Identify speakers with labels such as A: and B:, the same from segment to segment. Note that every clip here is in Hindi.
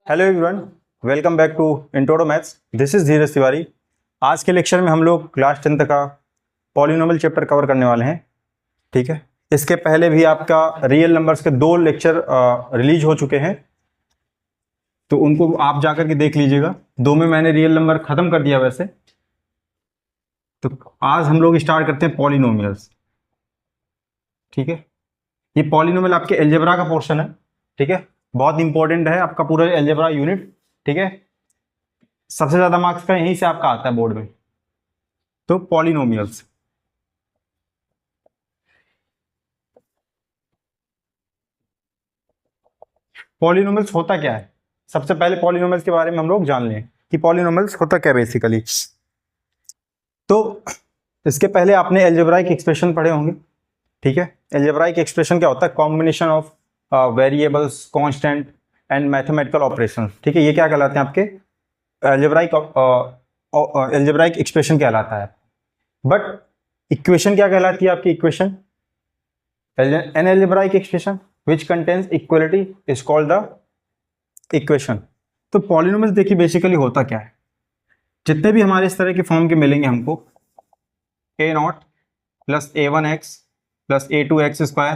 A: Hello everyone, welcome back to intro to maths. This is Dheeraj Tiwari. आज के लेक्चर में हम लोग क्लास 10th का पॉलिनोमियल चैप्टर कवर करने वाले हैं। ठीक है, इसके पहले भी आपका रियल नंबर्स के 2 लेक्चर रिलीज हो चुके हैं, तो उनको आप जाकर के देख लीजिएगा। 2 में मैंने रियल नंबर खत्म कर दिया वैसे। तो आज हम लोग स्टार्ट करते हैं पॉलिनोमियल्स। ठीक है, ये पॉलिनोमियल आपके अलजेब्रा का पोर्शन है। ठीक है, बहुत इंपॉर्टेंट है आपका पूरा अलजेब्रा यूनिट। ठीक है, सबसे ज्यादा मार्क्स का यहीं से आपका आता है बोर्ड में। तो पॉलिनोमियल्स, पॉलिनोमियल्स होता क्या है? सबसे पहले पॉलिनोमियल्स के बारे में हम लोग जान लें कि पॉलिनोमियल्स होता क्या बेसिकली। तो इसके पहले आपने अलजेब्राइक एक्सप्रेशन पढ़े होंगे। ठीक है, अलजेब्राइक एक्सप्रेशन क्या होता है? Combination of variables, constant and mathematical operation. ठीक है, ये क्या कहलाते हैं आपके? अलजेब्राइक एक्सप्रेशन कहलाता है। बट इक्वेशन क्या कहलाती है आपकी? Equation, an algebraic expression which contains equality is called the equation। तो पॉलिनोमियल्स देखिए बेसिकली होता क्या है। जितने भी हमारे इस तरह के फॉर्म के मिलेंगे हमको, a0 plus a1x plus a2x square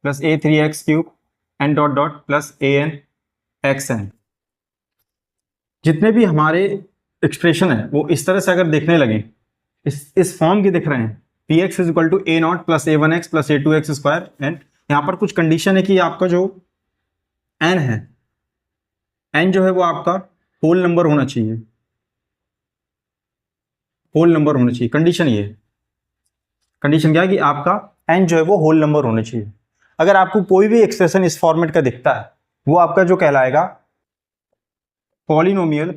A: plus a3x cube and dot dot plus an xn, जितने भी हमारे एक्सप्रेशन है वो इस तरह से अगर देखने लगे, इस फॉर्म के दिख रहे हैं, px is equal to a0 plus a1x plus a2x square and यहां पर कुछ कंडीशन है कि आपका जो n है, n जो है वो आपका होल नंबर होना चाहिए। होल नंबर होना चाहिए, कंडीशन ये है। कंडीशन क्या है कि आपका n जो है वो होल नंबर होना चाहिए। अगर आपको कोई भी एक्सप्रेशन इस फॉर्मेट का दिखता है, वो आपका जो कहलाएगा polynomial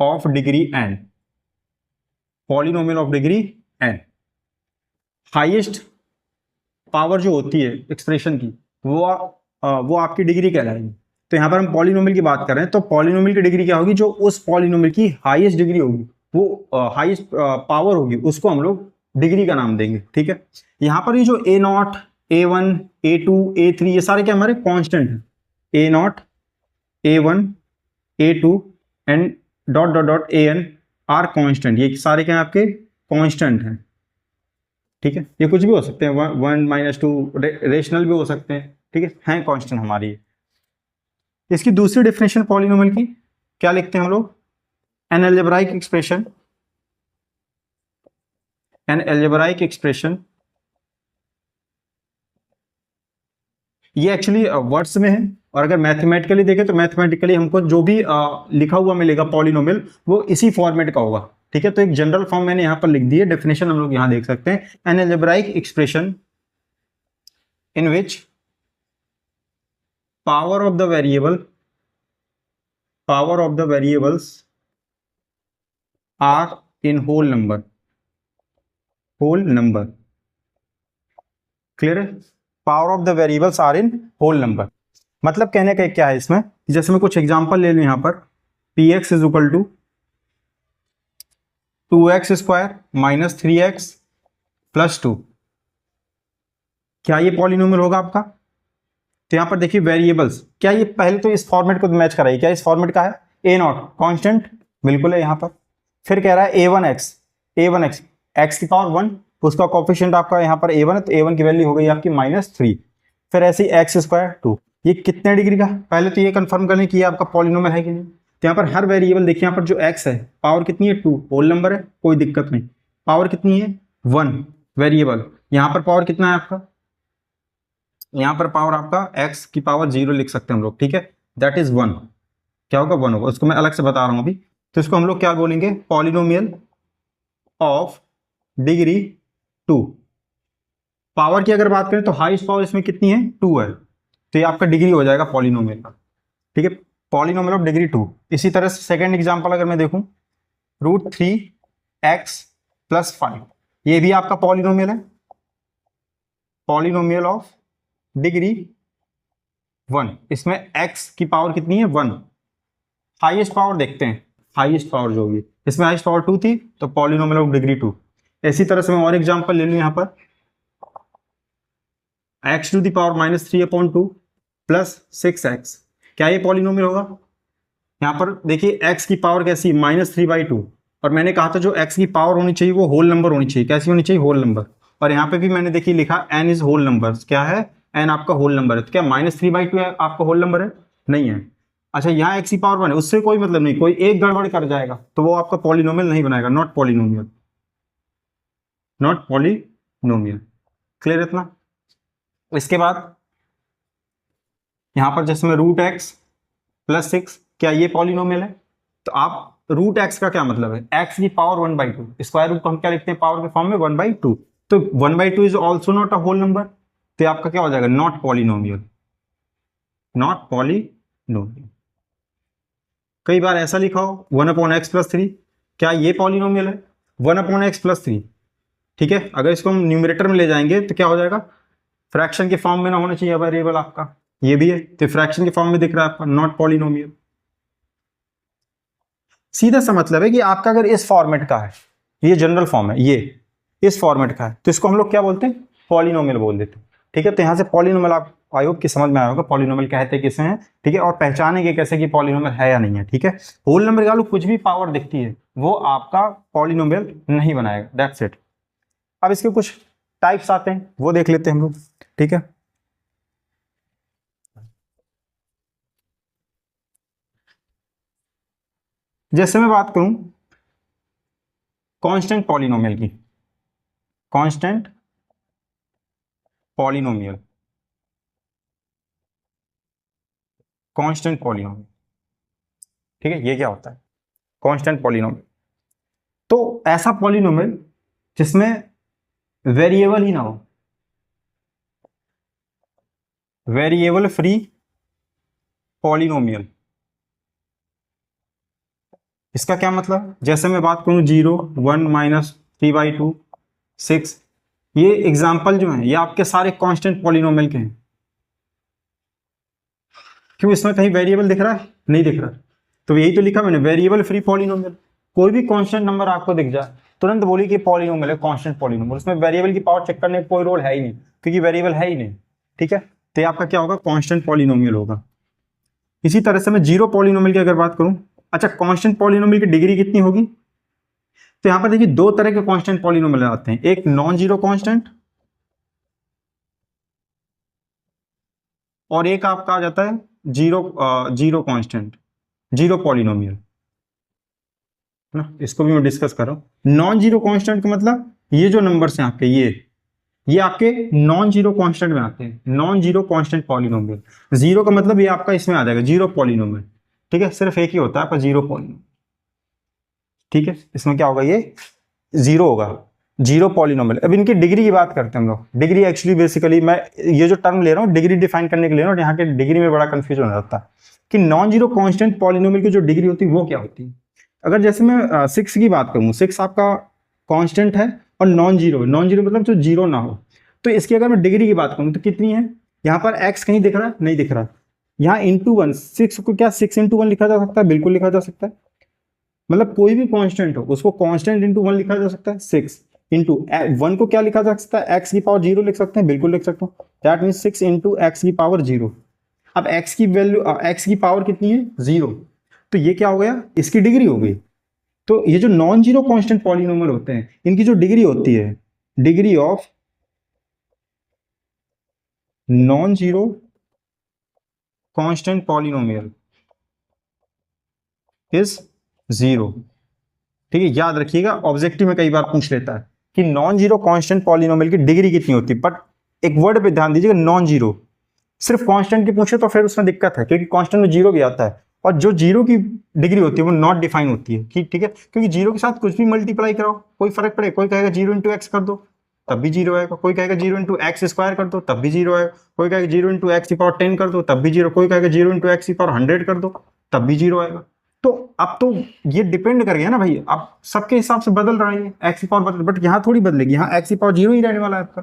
A: of degree n। Polynomial of degree n, highest power जो होती है एक्सप्रेशन की, वो आपकी डिग्री कहलाएगी। तो यहां पर हम पॉलिनोमियल की बात कर रहे हैं, तो पॉलिनोमियल की डिग्री क्या होगी? जो उस पॉलिनोमियल की हाईएस्ट डिग्री होगी, वो हाईएस्ट पावर होगी, उसको हम लोग डिग्री का नाम देंगे। ठीक है, यहां पर ये जो a0, a1, a2, a3 ये सारे क्या हमारे कांस्टेंट हैं। a0, a1, a2 and dot dot dot an are constant. ये सारे क्या आपके कांस्टेंट हैं। ठीक है, ये कुछ भी हो सकते हैं, 1 -2 रेशनल भी हो सकते हैं। ठीक है कांस्टेंट हमारी। इसकी दूसरी डेफिनेशन पॉलिनोमियल की क्या लिखते हैं हम लोग? An algebraic expression, an algebraic expression, ये एक्चुअली वर्ड्स में है, और अगर मैथमेटिकली देखें तो मैथमेटिकली हमको जो भी लिखा हुआ मिलेगा पॉलिनोमियल, वो इसी फॉर्मेट का होगा। ठीक है, तो एक जनरल फॉर्म मैंने यहां पर लिख दी है, डेफिनेशन हम लोग यहां देख सकते हैं। An algebraic expression in which power of the variables are in whole number। Clear है? Power of the variables are in whole number, मतलब कहने का क्या है इसमें, जैसे मैं कुछ एग्जांपल ले लूं यहां पर, px is equal to 2x square minus 3x plus 2। क्या ये पॉलिनोमियल होगा आपका? तो यहां पर देखिए वेरिएबल्स, क्या ये पहले तो इस फॉर्मेट को मैच कराइए, क्या इस फॉर्मेट का है? a0 कांस्टेंट, बिल्कुल है यहां पर। फिर कह रहा है a1x x की पावर 1, उसका कोफिशिएंट आपका यहां पर a1 है, तो a1 की वैल्यू हो गई आपकी -3। फिर ऐसे ही x स्क्वायर 2, ये कितने डिग्री का? पहले तो ये कंफर्म करने की आपका पॉलिनोमियल है कि नहीं। तो यहाँ पर हर वेरिएबल देखिए, यहाँ पर जो x है पावर कितनी है? 2, होल नंबर है, कोई दिक्कत नहीं। पावर कितनी है? 1 वेरिएबल। यहाँ पर पावर कितना है आपका? यहाँ पर पावर आपका x की पावर 0 लिख सकते हैं हम लोग। ठीक है, दैट इज 1। क्या होगा? 1 होगा, उसको मैं अलग से बता रहा हूं अभी। तो इसको हम लोग क्या बोलेंगे? Polynomial of degree 2। पावर की अगर बात करें तो हाईएस्ट पावर इसमें कितनी है? 2 है, तो ये आपका डिग्री हो जाएगा पॉलिनोमियल का। ठीक है, पॉलिनोमियल ऑफ डिग्री 2। इसी तरह से सेकंड एग्जांपल अगर मैं देखूं, √3x प्लस 5, ये भी आपका पॉलिनोमियल है, पॉलिनोमियल ऑफ डिग्री 1। इसमें x की पावर कितनी है? 1। हाईएस्ट पावर देखते हैं, हाईएस्ट पावर जो होगी, इसमें हाईएस्ट पावर 2 थी, तो पॉलिनोमियल ऑफ डिग्री 2। इसी तरह से मैं और एग्जांपल ले लूं, यहां पर x to the power -3/2, plus 6x, क्या ये पॉलिनोमियल होगा? यहाँ पर देखिए x की पावर कैसी, -3/2, और मैंने कहा था जो x की पावर होनी चाहिए वो होल नंबर होनी चाहिए। कैसी होनी चाहिए? Whole number. और यहाँ पे भी मैंने देखिए लिखा n इज होल नंबर। क्या है? n आपका होल नंबर है। तो क्या -3/2 है आपका होल नंबर है? नहीं है। अच्छा, यहाँ x की पावर 1 है, उससे कोई मतलब नहीं, कोई एक गड़बड़ कर जाएगा तो वो आपका पॉलिनोमियल नहीं बनाएगा। Not polynomial, not polynomial. Clear इतना? इसके बाद यहां पर जैसे में √x प्लस 6, क्या ये पॉलिनोमियल है? तो आप √x का क्या मतलब है? x की पावर 1/2, स्क्वायर रूट को हम क्या लिखते हैं पावर के फॉर्म में? 1/2। तो 1/2 is also not a whole number, तो आपका क्या हो जाएगा? Not polynomial, not polynomial. कई बार ऐसा लिखा हो 1/x प्लस 3, क्या ये पॉलिनोमियल है? 1/x प्लस 3, ठीक है। अगर इसको हम न्यूमरेटर में ले जाएंगे तो क्या हो जाएगा? फ्रैक्शन के फॉर्म में ना होना चाहिए वेरिएबल आपका, ये भी है तो फ्रैक्शन के फॉर्म में दिख रहा है आपका, नॉट पॉलिनोमियल। सीधा सा मतलब है कि आपका अगर इस फॉर्मेट का है, ये जनरल फॉर्म है, ये इस फॉर्मेट का है, तो इसको हम लोग क्या बोलते हैं? पॉलिनोमियल बोल देते हैं, ठीक है। तो यहां से पॉलिनोमियल आप आई होप कि समझ में आया होगा पॉलिनोमियल कहते किसे हैं, ठीक है, और पहचानेंगे कैसे कि पॉलिनोमियल है या नहीं है, ठीक है। होल नंबर का कुछ भी पावर दिखती है वो आपका पॉलिनोमियल नहीं बनाएगा, दैट्स इट। अब इसके कुछ टाइप्स आते हैं वो देख लेते हैं हम लोग, ठीक है। जैसे मैं बात करूं कांस्टेंट पॉलिनोमियल की, कांस्टेंट पॉलिनोमियल, कांस्टेंट पॉलिनोमियल, ठीक है, ये क्या होता है? कांस्टेंट पॉलिनोमियल तो ऐसा पॉलिनोमियल जिसमें वेरिएबल ही ना हो, वेरिएबल फ्री पॉलिनोमियल। इसका क्या मतलब? जैसे मैं बात करूं 0, 1, -3/2, 6, ये एग्जाम्पल जो है ये आपके सारे कांस्टेंट पॉलिनोमियल के हैं। क्यों? इसमें कहीं वेरिएबल दिख रहा है? नहीं दिख रहा। तो यही तो लिखा मैंने, वेरिएबल फ्री पॉलिनोमियल। कोई भी कांस्टेंट नंबर आपको दिख जाए तुरंत बोली कि पॉलिनोमियल है, कांस्टेंट पॉलिनोमियल। उसमें वेरिएबल की पावर चेक करने का कोई रोल है ही नहीं, क्योंकि वेरिएबल है ही नहीं, ठीक है। तो ये आपका क्या होगा? कांस्टेंट पॉलिनोमियल होगा। इसी तरह से मैं जीरो पॉलिनोमियल की अगर बात करूं, अच्छा कांस्टेंट पॉलिनोमियल की डिग्री कितनी होगी? तो यहां पर देखिए दो तरह के कांस्टेंट पॉलिनोमियल आते हैं, एक नॉन जीरो कांस्टेंट और एक आपका आ जाता है जीरो कांस्टेंट, जीरो पॉलिनोमियल ना। इसको भी मैं डिस्कस कर रहा हूं। नॉन जीरो कांस्टेंट का मतलब ये जो नंबर्स हैं आपके, ये आपके नॉन जीरो कांस्टेंट में आते हैं, non zero constant polynomial. Zero का मतलब ये आपका इसमें आ जाएगा, जीरो पॉलिनोमियल, ठीक है। सिर्फ एक ही होता है आपका जीरो पॉलिनोमियल, ठीक है। इसमें क्या होगा? ये जीरो होगा, जीरो पॉलिनोमियल। अब इनकी डिग्री की बात करते हैं हम लोग। डिग्री एक्चुअली बेसिकली मैं ये जो टर्म ले रहा हूँ डिग्री डिफाइन करने के लिए, यहाँ के डिग्री में बड़ा कंफ्यूजन हो जाता है कि नॉन जीरो कांस्टेंट पॉलिनोमियल की जो डिग्री होती है वो क्या होती है। अगर जैसे मैं 6 की बात करूँ, 6 आपका कांस्टेंट है और नॉन जीरो, नॉन जीरो मतलब जो जीरो ना हो, तो इसकी अगर मैं डिग्री की बात करूँ तो कितनी है? यहाँ पर x कहीं दिख रहा है? नहीं दिख रहा। यहाँ *1, 6 को क्या 6 × 1 लिखा जा सकता है? बिल्कुल लिखा जा सकता है। मतलब कोई भी कांस्टेंट हो उसको कांस्टेंट इंटू 1 लिखा जा सकता है। 6 इंटू 1 को क्या लिखा जा सकता है? x की पावर 0 लिख सकते हैं, बिल्कुल लिख सकते हो। दैट मीन 6 इंटू x की पावर 0। अब x की वैल्यू, x की पावर कितनी है? 0। तो ये क्या हो गया? इसकी डिग्री हो गई। तो ये जो नॉन जीरो कांस्टेंट पॉलिनोमियल होते हैं इनकी जो डिग्री होती है, degree of non zero constant polynomial is 0, ठीक है। याद रखिएगा, ऑब्जेक्टिव में कई बार पूछ लेता है कि नॉन जीरो कांस्टेंट पॉलिनोमियल की डिग्री कितनी होती है, बट एक वर्ड पे ध्यान दीजिएगा, नॉन जीरो। सिर्फ कांस्टेंट की पूछे तो फिर उसमें दिक्कत है, क्योंकि कांस्टेंट में जीरो भी आता है और जो जीरो की डिग्री होती है वो नॉट डिफाइन होती है, ठीक है। क्योंकि जीरो के साथ कुछ भी मल्टीप्लाई कराओ कोई फर्क पड़े, कोई कहेगा 0 × x कर दो तब भी जीरो आएगा, कोई कहेगा 0 × x² कर दो तब भी जीरो आएगा, कोई कहेगा 0 × x⁻10 कर दो तब भी जीरो, कोई कहेगा 0 × x⁻100 कर दो तब भी जीरो आएगा। तो अब तो ये डिपेंड कर गया ना भाई, अब सबके हिसाब से बदल रहा है एक्स की पावर बदल, बट यहाँ थोड़ी बदलेगी, यहाँ एक्स की पावर 0 ही रहने वाला है आपका।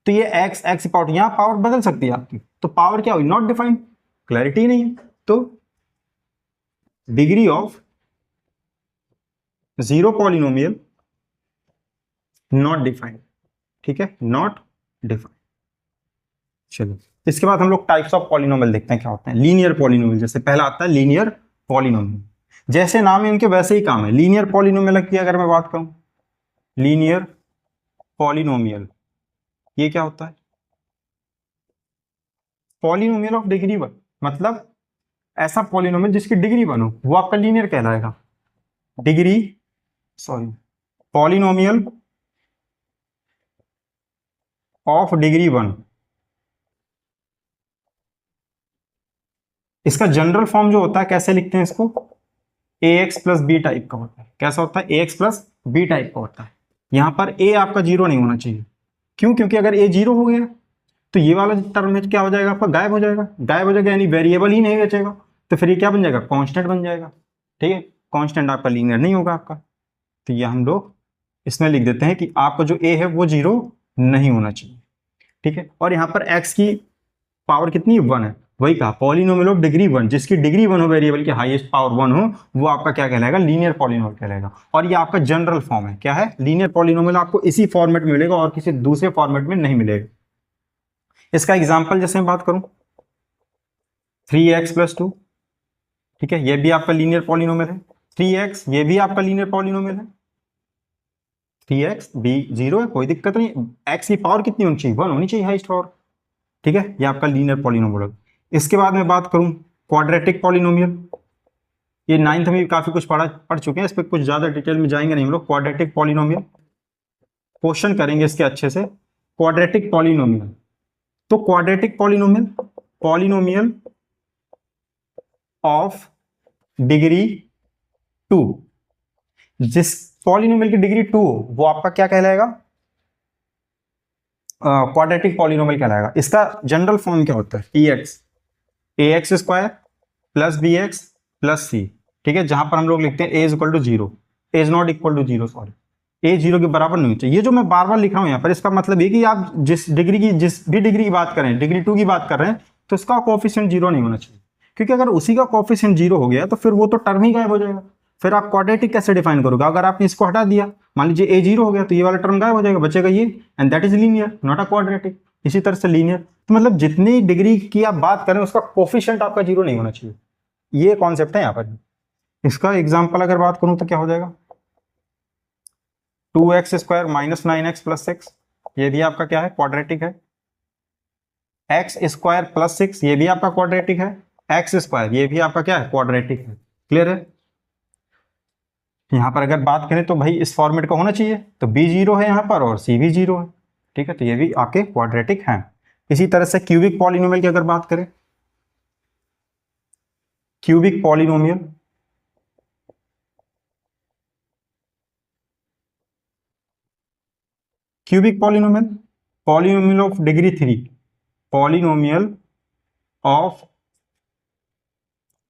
A: तो ये एक्स की पावर, यहाँ पावर बदल सकती है आपकी, तो पावर क्या हुई? नॉट डिफाइंड, क्लैरिटी नहीं है। तो degree of zero polynomial not defined, ठीक है, नॉट डिफाइंड। चलो इसके बाद हम लोग टाइप्स ऑफ पॉलिनोमियल देखते हैं क्या होते हैं। लीनियर पॉलिनोमियल, जैसे पहला आता है लीनियर पॉलिनोमियल, जैसे नाम है इनके वैसे ही काम है। लीनियर पॉलिनोमियल की अगर मैं बात करूं, लीनियर पॉलिनोमियल ये क्या होता है? पॉलिनोमियल ऑफ डिग्री 1, मतलब ऐसा पॉलिनोमियल जिसकी डिग्री 1 हो वो आपका लीनियर कहलाएगा। Degree sorry polynomial of degree 1, इसका जनरल फॉर्म जो होता है कैसे लिखते हैं इसको, ए एक्स प्लस बी टाइप का होता है। कैसा होता है? A x plus B type का होता है। यहां पर ए आपका जीरो नहीं होना चाहिए। क्यों? क्योंकि अगर ए जीरो हो गया तो ये वाला टर्म में क्या हो जाएगा आपका, गायब हो जाएगा। गायब हो जाएगा यानी वेरिएबल ही नहीं बचेगा, तो फिर ये क्या बन जाएगा, कांस्टेंट बन जाएगा। ठीक है, कांस्टेंट आपका लीनियर नहीं होगा आपका। तो ये हम लोग इसमें लिख देते हैं कि आपका जो ए है वो जीरो नहीं होना चाहिए। ठीक है, और यहाँ पर एक्स की पावर कितनी, 1 है। वही कहा पॉलिनोमियल ऑफ डिग्री 1, जिसकी डिग्री 1 हो, वेरिएबल की हाईएस्ट पावर 1 हो, वो आपका क्या कहलाएगा, लीनियर पॉलिनोमियल कहलाएगा। और ये आपका जनरल फॉर्म है। क्या है? लीनियर पॉलिनोमियल आपको इसी फॉर्मेट में मिलेगा और किसी दूसरे फॉर्मेट में नहीं मिलेगा। इसका एग्जांपल जैसे मैं बात करूं, 3x प्लस 2, ठीक है, ये भी आपका लीनियर पॉलिनोमियल है। 3x ये भी आपका लीनियर पॉलिनोमियल है। 3x भी जीरो है, कोई दिक्कत नहीं। x की पावर कितनी होनी चाहिए, 1 होनी चाहिए हाईएस्ट पावर। ठीक है, ये आपका लीनियर पॉलिनोमियल। इसके बाद मैं बात करूं क्वाड्रेटिक पॉलिनोमियल, ये 9th में भी काफी कुछ पढ़ चुके हैं, इस पर कुछ ज्यादा डिटेल में जाएंगे नहीं हम लोग। क्वाड्रेटिक पॉलिनोमियल क्वेश्चन करेंगे इसके अच्छे से। क्वाड्रेटिक पॉलिनोमियल, तो quadratic polynomial, polynomial of degree 2, जिस पॉलिनोमियल की डिग्री 2 हो वो आपका क्या कहलाएगा, क्वाड्रेटिक पॉलिनोमियल कहलाएगा। इसका जनरल फॉर्म क्या होता है, a x square plus b x plus c. ठीक है, जहां पर हम लोग लिखते हैं a is equal to zero, a is not equal to zero, sorry, a zero के बराबर नहीं चाहिए। ये जो मैं बार बार लिख रहा हूं यहाँ पर, इसका मतलब ये कि आप जिस भी डिग्री की बात करें, डिग्री 2 की बात कर रहे हैं, तो इसका कोएफिशिएंट जीरो नहीं होना चाहिए। क्योंकि अगर उसी का कोएफिशिएंट जीरो हो गया तो फिर वो तो टर्म ही गायब हो जाएगा। फिर आप क्वाड्रेटिक कैसे डिफाइन करोगे? अगर आपने इसको हटा दिया, मान लीजिए ए जीरो हो गया, तो ये वाला टर्म गायब हो जाएगा, बचेगा ये, and that is linear not a quadratic. इसी तरह से लीनियर, तो मतलब जितनी डिग्री की आप बात करें उसका कोएफिशिएंट आपका जीरो नहीं होना चाहिए। ये कॉन्सेप्ट है यहाँ पर। इसका एग्जाम्पल अगर बात करूं तो क्या हो जाएगा, 2x square minus 9x plus 6, ये भी आपका क्या है, क्वाड्रेटिक है। एक्स स्क्वायर प्लस 6 ये भी आपका क्वाड्रेटिक है। एक्स स्क्वायर ये भी आपका क्या है, क्वाड्रेटिक है। क्लियर है? यहां पर अगर बात करें तो भाई इस फॉर्मेट का होना चाहिए, तो b जीरो है यहां पर और c भी जीरो है। ठीक है, तो ये भी आपके क्वाड्रेटिक हैं। इसी तरह से क्यूबिक पॉलिनोमियल की अगर बात करें, cubic polynomial, cubic polynomial, polynomial of degree 3, polynomial of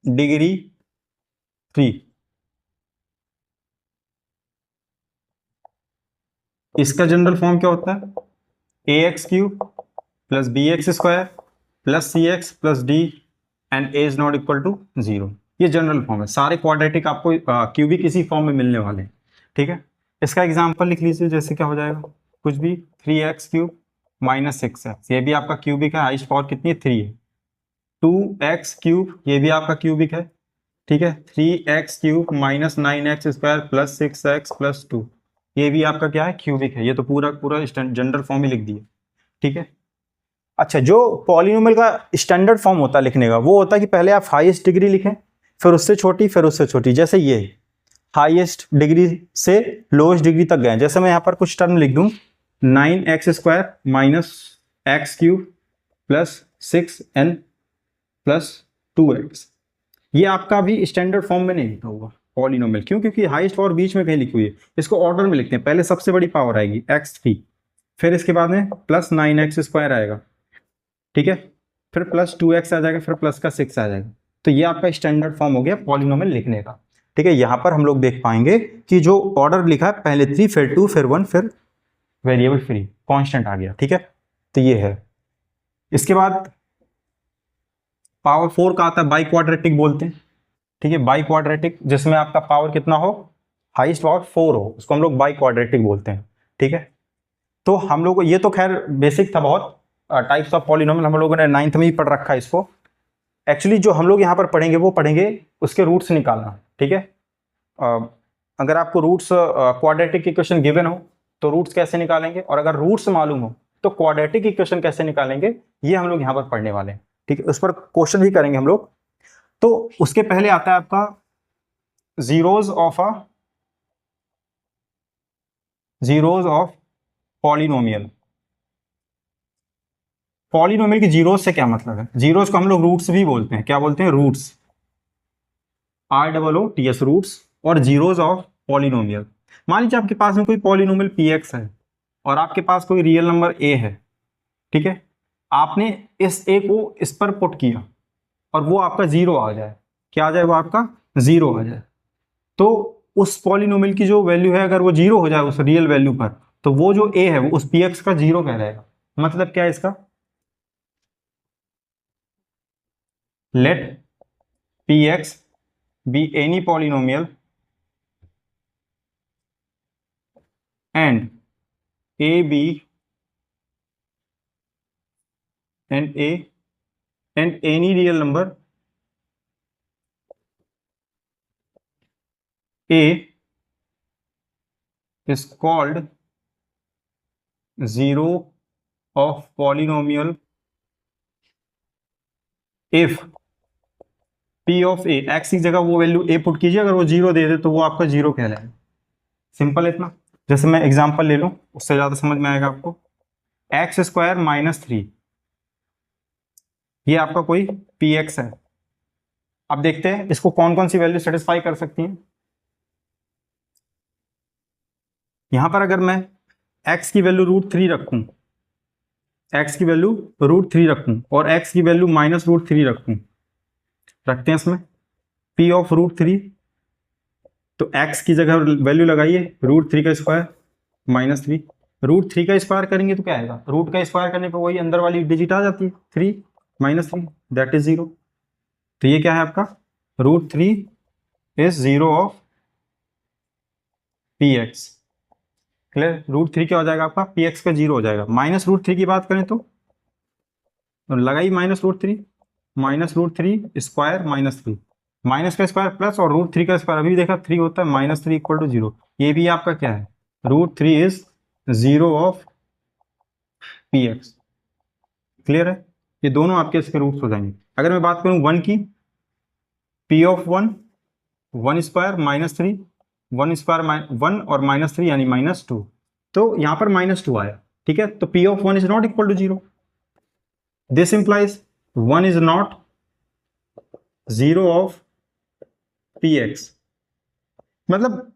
A: degree 3, इसका जनरल फॉर्म क्या होता है, a x cube plus b x square plus c x plus d and a is not equal to zero. ये जनरल फॉर्म है। सारे क्वाड्रेटिक आपको क्यूबिक इसी फॉर्म में मिलने वाले हैं। ठीक है, इसका एग्जांपल लिख लीजिए, जैसे क्या हो जाएगा, कुछ भी 3x क्यूब माइनस 6x, ये भी आपका क्यूबिक है, हाईएस्ट पावर कितनी है, 3 है। 2x क्यूब ये भी आपका क्यूबिक है। ठीक है, 3x cube minus 9x square plus 6x plus 2, ये भी आपका क्या है, क्यूबिक है। ये तो पूरा पूरा जनरल फॉर्म ही लिख दिया। ठीक है, अच्छा, जो पॉलिनोमियल का स्टैंडर्ड फॉर्म होता है लिखने का, वो होता है कि पहले आप हाईएस्ट डिग्री लिखें, फिर उससे छोटी, फिर उससे छोटी। जैसे ये हाईएस्ट डिग्री से लोएस्ट डिग्री तक गए। जैसे मैं यहाँ पर कुछ टर्म लिख दूं, 9x square minus x cube plus 6n plus 2x, ये आपका भी स्टैंडर्ड फॉर्म में नहीं लिखा होगा पॉलिनोमियल। क्यों? क्योंकि हाईएस्ट पावर बीच में कहीं लिखी हुई है। इसको ऑर्डर में लिखते हैं, पहले सबसे बड़ी पावर आएगी x3, फिर इसके बाद में प्लस 9x स्क्वायर आएगा। ठीक है, फिर प्लस 2x आ जाएगा, फिर प्लस का 6 आ जाएगा। तो ये आपका स्टैंडर्ड फॉर्म हो गया पॉलिनोमियल लिखने का। ठीक है, यहां पर हम लोग देख पाएंगे कि जो ऑर्डर लिखा है, पहले 3 फिर 2 फिर 1 फिर वेरिएबल फ्री कांस्टेंट आ गया। ठीक है, तो ये है। इसके बाद पावर 4 का आता है बाई क्वाड्रेटिक बोलते हैं। ठीक है, बाई क्वाड्रेटिक जिसमें आपका पावर कितना हो, हाईएस्ट पावर 4 हो, उसको हम लोग बाई क्वाड्रेटिक बोलते हैं। ठीक है, तो हम लोग को ये तो खैर बेसिक था बहुत। टाइप्स ऑफ पॉलिनोमियल हम लोगों ने 9th में ही पढ़ रखा है इसको। एक्चुअली जो हम लोग यहाँ पर पढ़ेंगे वो पढ़ेंगे उसके रूट्स निकालना, ठीक है। अगर आपको रूट्स क्वाड्रेटिक इक्वेशन गिवन हो तो रूट्स कैसे निकालेंगे, और अगर रूट्स मालूम हो तो क्वाड्रेटिक इक्वेशन कैसे निकालेंगे, ये हम लोग यहाँ पर पढ़ने वाले हैं, ठीक है। उस पर क्वेश्चन भी करेंगे हम लोग। तो उसके पहले आता है आपका जीरोज ऑफ पॉलिनोमियल। पॉलिनोमियल की जीरोज से क्या मतलब है? जीरोज को हम लोग रूट्स भी बोलते हैं, क्या बोलते हैं? Roots, ROOTS, roots. और जीरोज ऑफ पॉलिनोमियल, मान लीजिए आपके पास में कोई पॉलिनोमियल PX है और आपके पास कोई रियल नंबर A है, ठीक है। आपने इस A को इस पर पुट किया और वो आपका जीरो आ जाए, क्या आ जाए? वो आपका जीरो आ जाए। तो उस पॉलिनोमियल की जो वैल्यू है अगर वो जीरो हो जाए उस रियल वैल्यू पर, तो वो जो A है वो उस PX का जीरो कहलाएगा। मतलब क्या है इसका? Let PX be any polynomial and A be and any real number A is called zero of polynomial if P of A, X की जगह वो वैल्यू A पुट कीजिए, अगर वो जीरो दे दे तो वो आपका जीरो कहलाएगा। सिंपल है इतना। जैसे मैं एग्जांपल ले लूं उससे ज्यादा समझ में आएगा आपको। x² - 3, ये आपका कोई PX है। अब देखते हैं इसको कौन कौन सी वैल्यू सेटिस्फाई कर सकती हैं। यहां पर अगर मैं x की वैल्यू √3 रखूं, x की वैल्यू √3 रखूं और x की वैल्यू -√3 रखूं, रखते हैं इसमें P ऑफ √3, तो x की जगह वैल्यू लगाइए √3 का स्क्वायर -3, √3 का स्क्वायर करेंगे तो क्या आएगा? रूट का स्क्वायर करने पर वही अंदर वाली डिजिट आ जाती है 3 -3, दैट इज 0। तो ये क्या है आपका? √3 इज 0 ऑफ PX। क्लियर? √3 क्या हो जाएगा आपका? PX का 0 हो जाएगा। -√3 की बात करें तो लगाई -√3, -√3 स्क्वायर -3, माइनस का स्क्वायर प्लस और √3 का स्क्वायर, अभी देखा 3 होता है, -3 = 0। ये भी आपका क्या है? √3 इज 0 ऑफ PX। क्लियर है? ये दोनों आपके इसके रूट्स हो जाएंगे। अगर मैं बात करूं 1 की, P ऑफ 1, 1 स्क्वायर -3, 1 स्क्वायर 1 और -3 यानी -2, तो यहां पर -2 आया, ठीक है। तो P of 1 is not equal to 0। This implies 1 is not 0 of PX। मतलब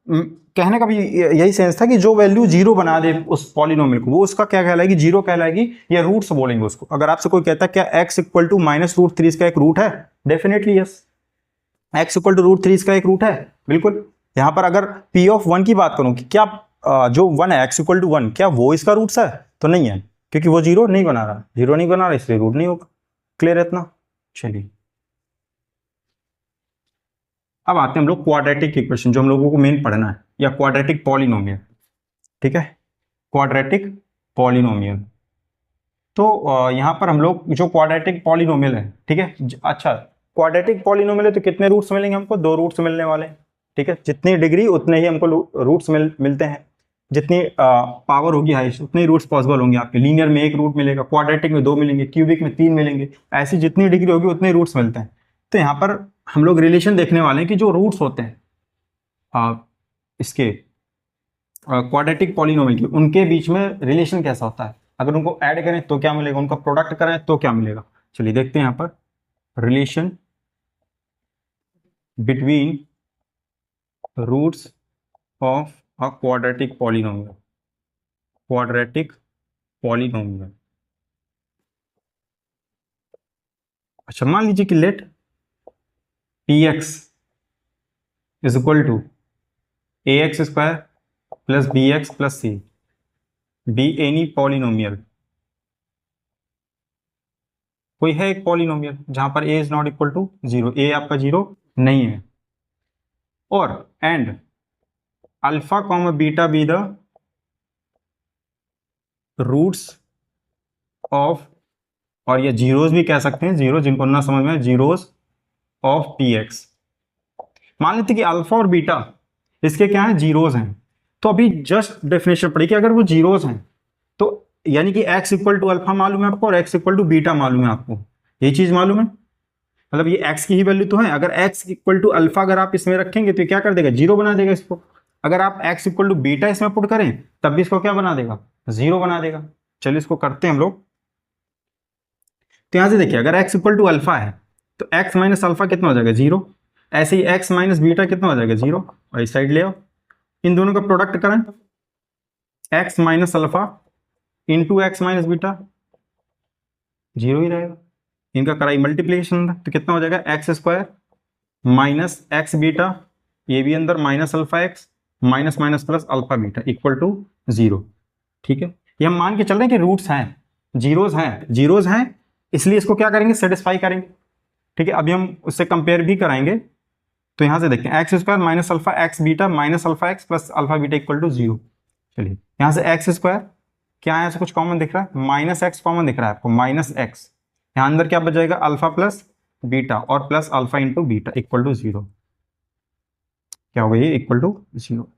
A: कहने का भी यही सेंस था कि जो वैल्यू जीरो बना दे उस पॉलिनोमियल को, वो उसका क्या कहलाएगी? जीरो कहलाएगी, या रूट्स बोलेंगे उसको। अगर आपसे कोई कहता है क्या x = -√3 इसका एक रूट है? डेफिनेटली यस, x = √3 इसका एक रूट है, बिल्कुल। यहां पर अगर P ऑफ 1 की बात करूं कि क्या जो 1 है x = 1, क्या वो इसका रूट्स है? तो नहीं है, क्योंकि वो जीरो नहीं बना रहा, इसलिए रूट नहीं होगा। क्लियर है इतना? चलिए अब आते हैं हम लोग क्वाड्रेटिक इक्वेशन, जो हम लोगों को मेन पढ़ना है, या क्वाड्रेटिक पॉलिनोमियल, ठीक है। क्वाड्रेटिक पॉलिनोमियल, तो यहां पर हम लोग जो क्वाड्रेटिक पॉलिनोमियल है, ठीक है। अच्छा, क्वाड्रेटिक पॉलिनोमियल है तो कितने रूट्स मिलेंगे हमको? 2 रूट्स मिलने वाले हैं, ठीक है। जितनी डिग्री उतने ही हमको रूट्स मिलते हैं, जितनी पावर होगी हाइस्ट उतने रूट्स पॉसिबल होंगे आपके। लीनियर में 1 रूट मिलेगा, क्वाड्रेटिक में 2 मिलेंगे, क्यूबिक में 3 मिलेंगे, ऐसी जितनी डिग्री होगी उतने रूट्स मिलते हैं। तो यहाँ पर हम लोग रिलेशन देखने वाले हैं कि जो रूट्स होते हैं इसके क्वाड्रेटिक पॉलिनोमियल के, उनके बीच में रिलेशन कैसा होता है। अगर उनको ऐड करें तो क्या मिलेगा, उनका प्रोडक्ट करें तो क्या मिलेगा। चलिए देखते हैं यहाँ पर relation between roots of a quadratic polynomial. Quadratic polynomial, अच्छा मान लीजिए कि let PX is equal to AX² plus BX plus C be any polynomial. कोई है एक पॉलिनोमियल जहां पर A is not equal to 0, A आपका 0 नहीं है, और and alpha comma beta be the roots of और ये जीरोज भी कह सकते हैं, जीरो जिनको ना समझ में, जीरोज ऑफ पी एक्स। मान लेते कि अल्फा और बीटा इसके क्या है, जीरोज हैं। तो अभी जस्ट डेफिनेशन पढ़ी कि अगर वो जीरोज हैं तो यानी कि x इक्वल टू अल्फा मालूम है आपको और x इक्वल टू बीटा मालूम है आपको, ये चीज मालूम है, मतलब ये x की ही वैल्यू तो है। अगर x इक्वल टू अल्फा अगर आप इसमें रखेंगे तो क्या कर देगा, जीरो बना देगा इसको। अगर आप x इक्वल टू बीटा इसमें पुट करें तब भी इसको क्या बना देगा, जीरो बना देगा। चलिए इसको करते हैं हम लोग। तो यहां से देखिए अगर x इक्वल टू अल्फा है तो x माइनस अल्फा कितना हो जाएगा, जीरो। ऐसे ही x माइनस बीटा कितना हो जाएगा, जीरो। और इस साइड ले आओ, इन दोनों का प्रोडक्ट करें, x minus alpha into x minus beta, zero ही रहेगा। इनका कराई मल्टीप्लीकेशन तो कितना हो जाएगा, x square minus x beta, ये भी अंदर minus alpha x minus minus plus alpha beta equal to zero. ठीक है, ये हम मान के चल रहे हैं कि रूट्स हैं, जीरोज हैं, जीरोज हैं, इसलिए इसको क्या करेंगे, सेटिस्फाई करेंगे। ठीक है, अभी हम उससे कंपेयर भी कराएंगे। तो यहां से देखते हैं x square minus alpha X beta minus alpha X plus alpha beta equal to zero. चलिए यहां से एक्स स्क्वायर क्या है, ऐसा कुछ कॉमन दिख रहा है, माइनस एक्स कॉमन दिख रहा है आपको, माइनस एक्स, यहां अंदर क्या बच जाएगा, अल्फा प्लस बीटा और plus alpha into beta equal to zero. क्या होगा ये, इक्वल टू जीरो।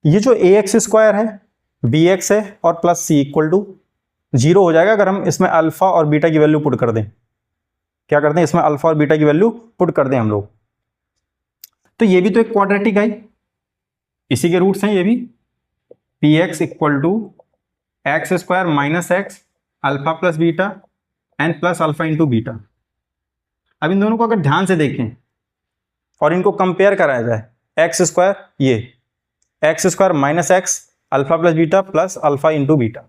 A: ये जो ए एक्स स्क्वायर है, बी एक्स है और plus C equal to zero हो जाएगा अगर हम इसमें अल्फा और बीटा की वैल्यू पुट कर दें। क्या करते हैं, इसमें अल्फा और बीटा की वैल्यू पुट कर दें हम लोग। तो ये भी तो एक क्वाड्रेटिक है, इसी के रूट्स हैं ये भी, P x equal to x square minus x alpha plus beta and plus alpha into beta. अब इन दोनों को अगर ध्यान से देखें और इनको कंपेयर कराया जाए, एक्स स्क्वायर ये x square minus x alpha plus beta plus alpha into beta,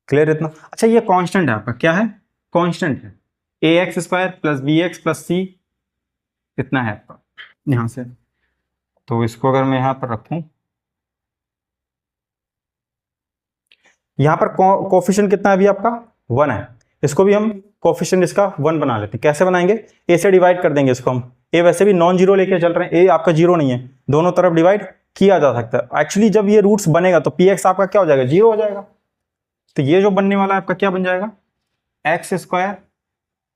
A: clear इतना। अच्छा ये कांस्टेंट है आपका, क्या है, कांस्टेंट है, a x square plus b x plus c इतना है आपका यहां से। तो इसको अगर मैं यहां पर रखूं, यहां पर कोफिशिएंट कितना है अभी आपका, 1 है, इसको भी हम कोफिशिएंट इसका 1 बना लेते हैं। कैसे बनाएंगे, ए से डिवाइड कर देंगे इसको हम, ए वैसे भी नॉन जीरो लेके चल रहे हैं, ए आपका जीरो नहीं है, दोनों तरफ डिवाइड किया जा सकता है। एक्चुअली जब ये रूट्स बनेगा तो पी एक्स आपका क्या हो जाएगा, जीरो हो जाएगा। तो ये जो बनने वाला है आपका क्या बन जाएगा, x square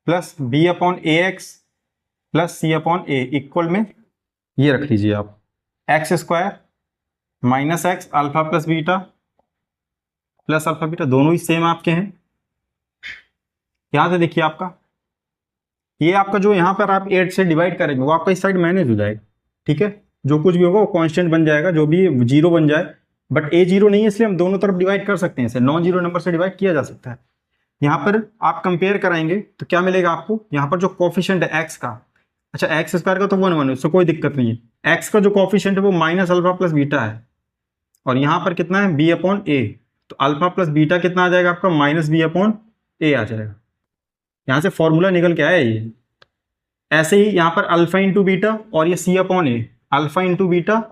A: plus b upon a x plus c upon a equal में ये रख लीजिए आप, x square minus x alpha plus beta plus alpha beta, दोनों ही सेम आपके हैं। यहां से देखिए आपका ये आपका जो यहां पर आप 8 से डिवाइड करेंगे वो आपका इस साइड मैनेज हो जाएगा। ठीक है, जो कुछ भी होगा वो कांस्टेंट बन जाएगा, जो भी जीरो बन जाए, बट ए जीरो नहीं है इसलिए हम दोनों तरफ डिवाइड कर सकते हैं, इसे नॉन जीरो नंबर से डिवाइड किया जा सकता है। यहां पर आप कंपेयर कराएंगे तो क्या मिलेगा आपको, यहां पर जो कोफिशिएंट है एक्स का, अच्छा एक्स स्क्वायर का तो 1 1 है, उससे कोई दिक्कत नहीं है। एक्स का जो कोफिशिएंट है वो माइनस अल्फा प्लस बीटा है और यहां पर कितना है, बी अपॉन ए, तो अल्फा प्लस बीटा कितना आ जाएगा आपका, माइनस बी अपॉन ए आ जाएगा। यहां से फॉर्मूला निकल के आया ये। ऐसे ही यहां पर अल्फा इंटू बीटा और ये सी upon a, alpha into beta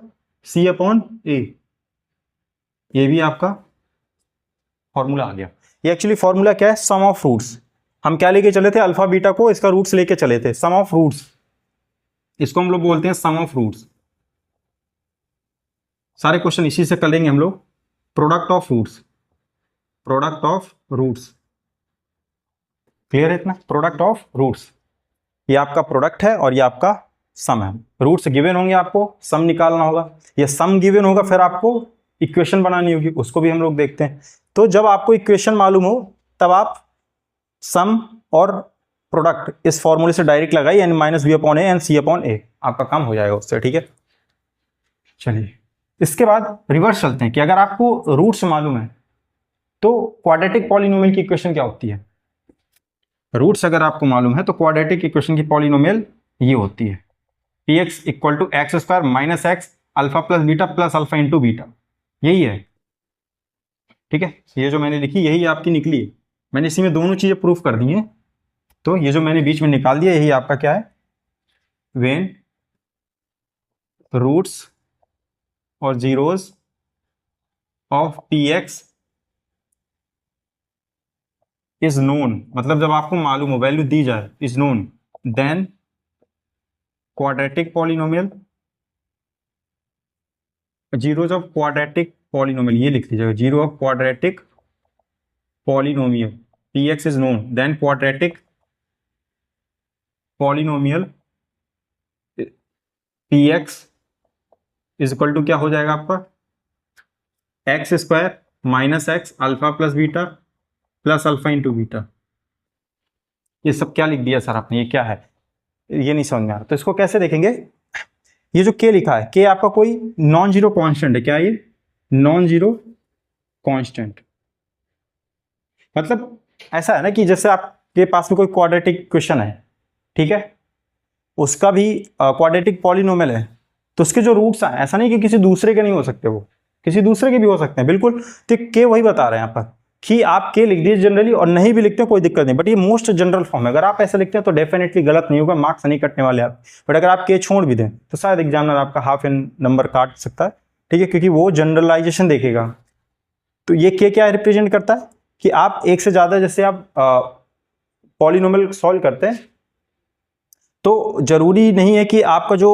A: C upon ए, ये भी आपका फॉर्मूला आ गया। ये एक्चुअली फॉर्मूला क्या है, सम ऑफ रूट्स। हम क्या लेके चले थे, अल्फा बीटा को इसका रूट्स लेके चले थे, सम ऑफ रूट्स, इसको हम लोग बोलते हैं सम ऑफ रूट्स। सारे क्वेश्चन इसी से करेंगे हम लोग, product of roots, product of roots, clear है इतना, प्रोडक्ट ऑफ रूट्स, ये आपका प्रोडक्ट है और ये आपका सम है। रूट्स गिवन होंगे, आपको सम निकालना होगा, ये सम गिवन होगा, फिर आपको इक्वेशन बनानी होगी, उसको भी हम लोग देखते हैं। तो जब आपको इक्वेशन मालूम हो तब आप सम और प्रोडक्ट इस फॉर्मूले से डायरेक्ट लगाइए, and minus b upon a and c upon a, आपका काम हो जाएगा उससे। ठीक है, चलिए इसके बाद रिवर्स चलते हैं कि अगर आपको रूट्स मालूम है तो क्वाड्रेटिक पॉलिनोमियल की इक्वेशन क्या होती है। रूट्स अगर आपको मालूम है तो क्वाड्रेटिक इक्वेशन की पॉलिनोमियल ये होती है, P x equal to x square minus x alpha plus beta plus alpha into beta, यही है। ठीक है, ये जो मैंने लिखी यही आपकी निकली है, मैंने इसी में दोनों चीजें प्रूफ कर दी हैं। तो ये जो मैंने बीच में निकाल दिया यही आपका क्या है, वेन रूट्स और zeros of p x is known, मतलब जब आपको मालूम हो, वैल्यू दी जाए, is known, then quadratic polynomial, zeros of quadratic polynomial, ये लिख लीजिएगा, zero of quadratic polynomial, p x is known, then quadratic polynomial p x is equal to क्या हो जाएगा आपका, x square minus x alpha plus beta plus alpha into beta. ये सब क्या लिख दिया सर आपने, ये क्या है, ये नहीं समझ में आ रहा। तो इसको कैसे देखेंगे, ये जो के लिखा है, के आपका कोई नॉन जीरो कांस्टेंट है, क्या ये नॉन जीरो कांस्टेंट, मतलब ऐसा है ना कि जैसे आपके पास में कोई क्वाड्रेटिक क्वेश्चन है, ठीक है, उसका भी क्वाड्रेटिक पॉलिनोमियल है, तो उसके जो रूट्स हैं, ऐसा नहीं कि किसी दूसरे के नहीं हो सकते, वो किसी दूसरे के भी हो सकते हैं, बिल्कुल। तो के वही बता रहे हैं यहाँ पर कि आप के लिख दीजिए जनरली, और नहीं भी लिखते हो कोई दिक्कत नहीं, बट ये मोस्ट जनरल फॉर्म है। अगर आप ऐसे लिखते हैं तो डेफिनेटली गलत नहीं होगा, मार्क्स नहीं कटने वाले आप। बट अगर आप के छोड़ भी दें तो शायद एग्जामिनर आपका हाफ एन नंबर काट सकता है, ठीक है, क्योंकि वो जनरलाइजेशन देखेगा। तो ये के क्या रिप्रेजेंट करता है कि आप एक से ज़्यादा, जैसे आप पॉलिनोमियल सॉल्व करते हैं तो जरूरी नहीं है कि आपका जो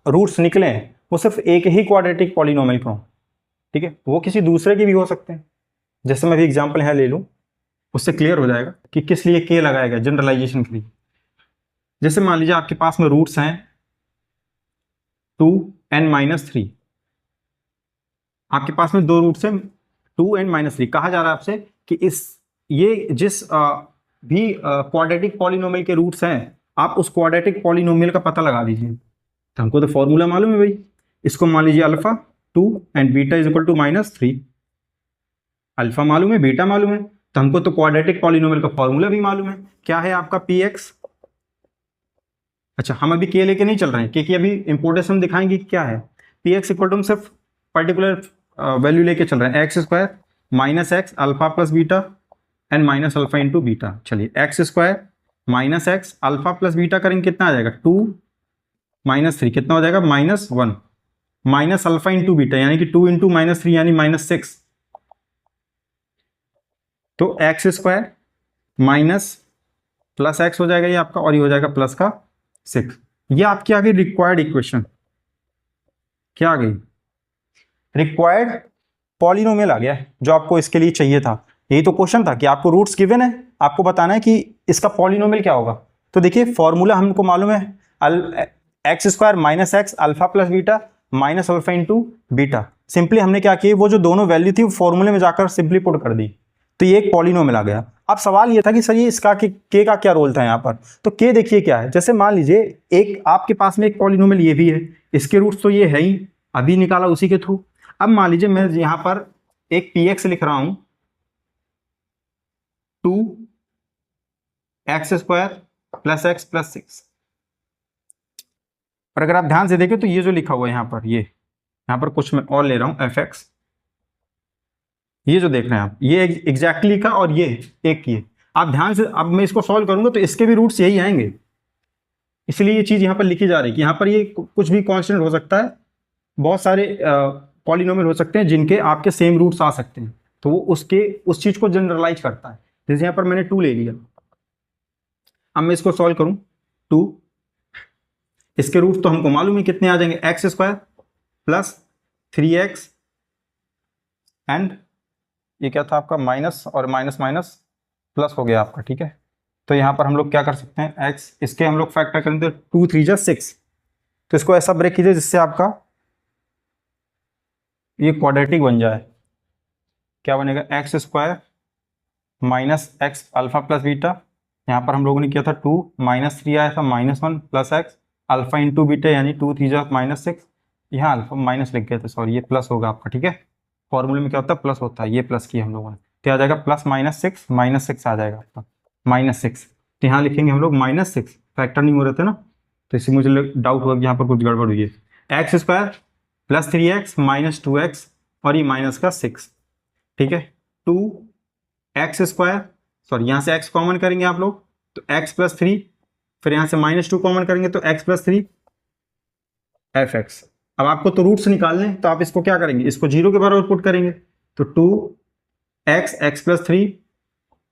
A: रूट्स निकले वो सिर्फ एक ही क्वाड्रेटिक पॉलिनोमियल का हो, ठीक है, वो किसी दूसरे के भी हो सकते हैं। जैसे मैं भी एग्जांपल यहाँ ले लूँ, उससे क्लियर हो जाएगा कि किस लिए के लगाया गया, जनरलाइजेशन के लिए। जैसे मान लीजिए आपके पास में रूट्स हैं 2n-3, आपके पास में दो रूट्स हैं 2n-3। कहा जा रहा है आपसे कि ये जिस भी क्वाड्रेटिक पॉलिनोमियल के रूट्स हैं, आप उस क्वाड्रेटिक पॉलिनोमियल का पता लगा लीजिए। तो हमको तो फॉर्मूला मालूम है भाई, इसको मान लीजिए alpha 2 and beta is equal to -3। Alpha मालूम है, बीटा मालूम है, तो हमको तो क्वाड्रेटिक पॉलिनोमियल का फॉर्मूला भी मालूम है, क्या है आपका पी एक्स। अच्छा, हम अभी के लेके नहीं चल रहे हैं, क्योंकि अभी इंपोर्टेंस हम दिखाएंगे क्या है। पी एक्स इक्वल टू हम सिर्फ पर्टिकुलर वैल्यू लेके चल रहे हैं, x square minus x alpha plus beta and minus alpha into beta. चलिए, x square minus x alpha plus beta करेंगे, कितना आ जाएगा 2-3, कितना हो जाएगा -1, माइनस अल्फा इंटू बीटा यानी कि 2 इंटू -3 यानी -6। तो x square minus plus x हो जाएगा ये आपका, और ये हो जाएगा प्लस का 6। ये आपकी आ गई रिक्वायर्ड इक्वेशन, क्या आ गई, रिक्वायर्ड पॉलिनोमियल आ गया जो आपको इसके लिए चाहिए था। यही तो क्वेश्चन था कि आपको रूट्स गिवन है, आपको बताना है कि इसका पॉलिनोमियल क्या होगा। तो देखिए फॉर्मूला हमको मालूम है, x square minus x alpha plus beta minus alpha into beta. Simply हमने क्या किया, वो जो दोनों वैल्यू थी वो फॉर्मूले में जाकर सिंपली पुट कर दी, तो ये एक पॉलिनोमियल आ गया। अब सवाल ये था कि सर ये इसका के का क्या रोल था यहाँ पर। तो के देखिए क्या है, जैसे मान लीजिए एक आपके पास में एक पॉलिनोमियल ये भी है, इसके रूट्स तो ये है ही, अभी निकाला उसी के थ्रू। अब मान लीजिए मैं यहाँ पर एक पी एक्स लिख रहा हूं 2x square plus x plus 6। और अगर आप ध्यान से देखें तो ये जो लिखा हुआ है यहाँ पर, ये यहाँ पर कुछ मैं और ले रहा हूं fx, ये जो देख रहे हैं आप, ये एग्जैक्टली का, और ये एक ये आप ध्यान से, अब मैं इसको सॉल्व करूंगा तो इसके भी रूट्स यही आएंगे, इसलिए ये चीज यहाँ पर लिखी जा रही है कि यहाँ पर ये कुछ भी कांस्टेंट हो सकता है, बहुत सारे पॉलिनोमियल हो सकते हैं जिनके आपके सेम रूट्स आ सकते हैं, तो वो उस चीज को जनरलाइज करता है। जैसे यहाँ पर मैंने 2 ले लिया, अब मैं इसको सॉल्व करूं 2, इसके रूट तो हमको मालूम है कितने आ जाएंगे, x square plus 3x and ये क्या था आपका माइनस और माइनस माइनस प्लस हो गया आपका, ठीक है। तो यहाँ पर हम लोग क्या कर सकते हैं, x इसके हम लोग फैक्टर करेंगे 2 3 जा 6, तो इसको ऐसा ब्रेक कीजिए जिससे आपका ये क्वाड्रेटिक बन जाए। क्या बनेगा, x square minus x alpha plus beta, यहाँ पर हम लोगों ने किया था 2 -3 आया था -1 plus x alpha into beta यानी 2 3 जा -6, यहाँ अल्फा माइनस लिख गए थे, सॉरी, ये प्लस होगा आपका, ठीक है। फॉर्मूले में क्या होता है, प्लस होता है, ये प्लस किया हम लोगों ने, तो आ जाएगा प्लस -6 आ जाएगा आपका -6। तो यहाँ लिखेंगे हम लोग -6, फैक्टर नहीं हो रहे थे ना, तो इसी मुझे डाउट हुआ कि यहाँ पर कुछ गड़बड़ हुई है। X square plus 3x minus 2x और ये माइनस का 6, ठीक है। 2x स्क्वायर, सॉरी यहाँ से x कॉमन करेंगे आप लोग तो x प्लस 3, फिर यहाँ से -2 कॉमन करेंगे तो x प्लस 3 fx। अब आपको तो रूट्स निकालने हैं, तो आप इसको क्या करेंगे, इसको 0 के बराबर पुट करेंगे, तो 2x x plus 3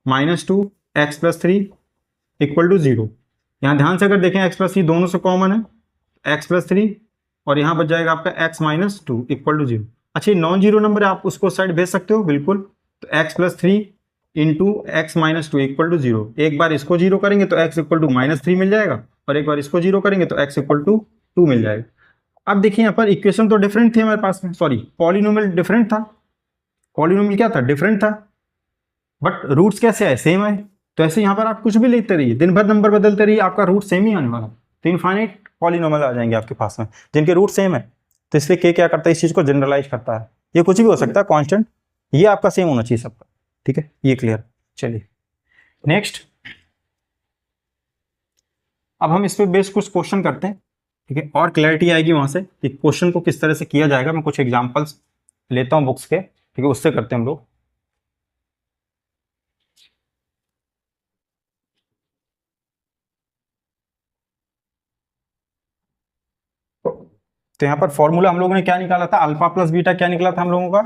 A: -2 x plus 3 equal to 0। यहाँ ध्यान से अगर देखें x प्लस 3 दोनों से कॉमन है, x प्लस 3 और यहाँ बच जाएगा आपका x माइनस 2 इक्वल टू 0। अच्छा, नॉन जीरो नंबर है, आप उसको साइड भेज सकते हो बिल्कुल। तो x plus three into x minus two equal to zero. एक बार इसको जीरो करेंगे तो x equal to minus three मिल जाएगा, और एक बार इसको जीरो करेंगे तो x इक्वल टू टू मिल जाएगा। अब देखिए यहाँ पर इक्वेशन तो डिफरेंट थी हमारे पास में, सॉरी पॉलिनोमियल डिफरेंट था, पॉलिनोमियल क्या था, डिफरेंट था, बट रूट्स कैसे आए, सेम आए। तो ऐसे यहाँ पर आप कुछ भी लेते रहिए, दिन भर नंबर बदलते रहिए, आपका रूट सेम ही आने वाला। तो इनफाइनाइट पॉलिनोमियल आ जाएंगे आपके पास में जिनके रूट सेम है। तो इसलिए के क्या करता है, इस चीज को जनरलाइज करता है। ये कुछ भी हो सकता है कांस्टेंट, ये आपका सेम होना चाहिए सबका, ठीक है, ये क्लियर। चलिए नेक्स्ट, अब हम इस पे बेस कुछ क्वेश्चन करते हैं, ठीक है, और क्लैरिटी आएगी वहां से कि क्वेश्चन को किस तरह से किया जाएगा। मैं कुछ एग्जांपल्स लेता हूं बुक्स के, ठीक है, उससे करते हैं हम लोग। तो यहाँ पर फॉर्मूला हम लोगों ने क्या निकाला था, अल्फा प्लस बीटा क्या निकला था हम लोगों का,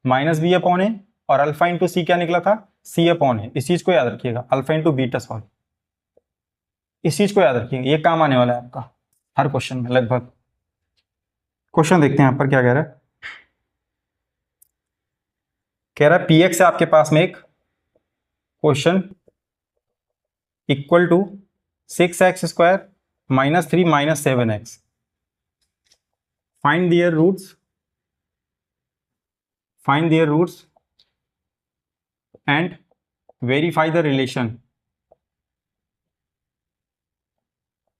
A: माइनस बी अपॉन ए, और अल्फा इंटू सी क्या निकला था, सी अपॉन ए। इस चीज को याद रखिएगा, अल्फा इंटू बीटा, सॉरी, इस चीज को याद रखिएगा, ये काम आने वाला है आपका हर क्वेश्चन में लगभग। क्वेश्चन देखते हैं यहाँ पर क्या कह रहा है। कह रहा है पी एक्स है आपके पास में एक question equal to six x square minus three minus seven x, find their roots, find their roots and verify the relation.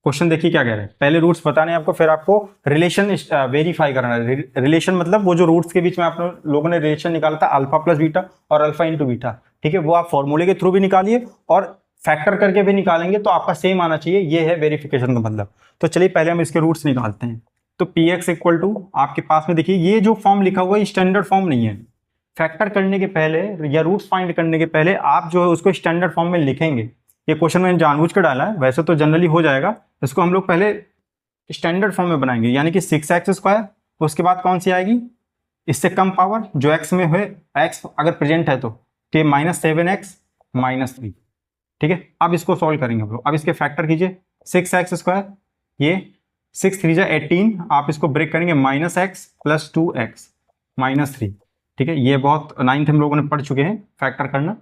A: Question देखिए क्या कह रहे हैं, पहले रूट्स बताने आपको, फिर आपको रिलेशन वेरीफाई करना है। रिलेशन मतलब वो जो रूट्स के बीच में आप लोगों ने रिलेशन निकाला था अल्फा प्लस बीटा और अल्फा इंटू बीटा, ठीक है, वो आप फॉर्मूले के थ्रू भी निकालिए और फैक्टर करके भी निकालेंगे तो आपका सेम आना चाहिए, ये है वेरिफिकेशन का मतलब। तो चलिए पहले हम इसके रूट्स निकालते हैं। तो पी एक्स इक्वल टू आपके पास में देखिए, ये जो फॉर्म लिखा हुआ है स्टैंडर्ड फॉर्म नहीं है। फैक्टर करने के पहले या रूट्स फाइंड करने के पहले आप जो है उसको स्टैंडर्ड फॉर्म में लिखेंगे। ये क्वेश्चन मैंने जानबूझ कर डाला है, वैसे तो जनरली हो जाएगा, इसको हम लोग पहले स्टैंडर्ड फॉर्म में बनाएंगे, यानी कि सिक्स एक्स स्क्वायर, उसके बाद कौन सी आएगी, इससे कम पावर जो एक्स में है, एक्स अगर प्रेजेंट है तो minus seven x minus three, ठीक है। अब इसको सॉल्व करेंगे हम लोग, अब इसके फैक्टर कीजिए, सिक्स एक्स स्क्वायर, ये सिक्स थ्री जा 18, आप इसको ब्रेक करेंगे minus x plus two x minus three, ठीक है, ये बहुत नाइन्थ हम लोगों ने पढ़ चुके हैं फैक्टर करना।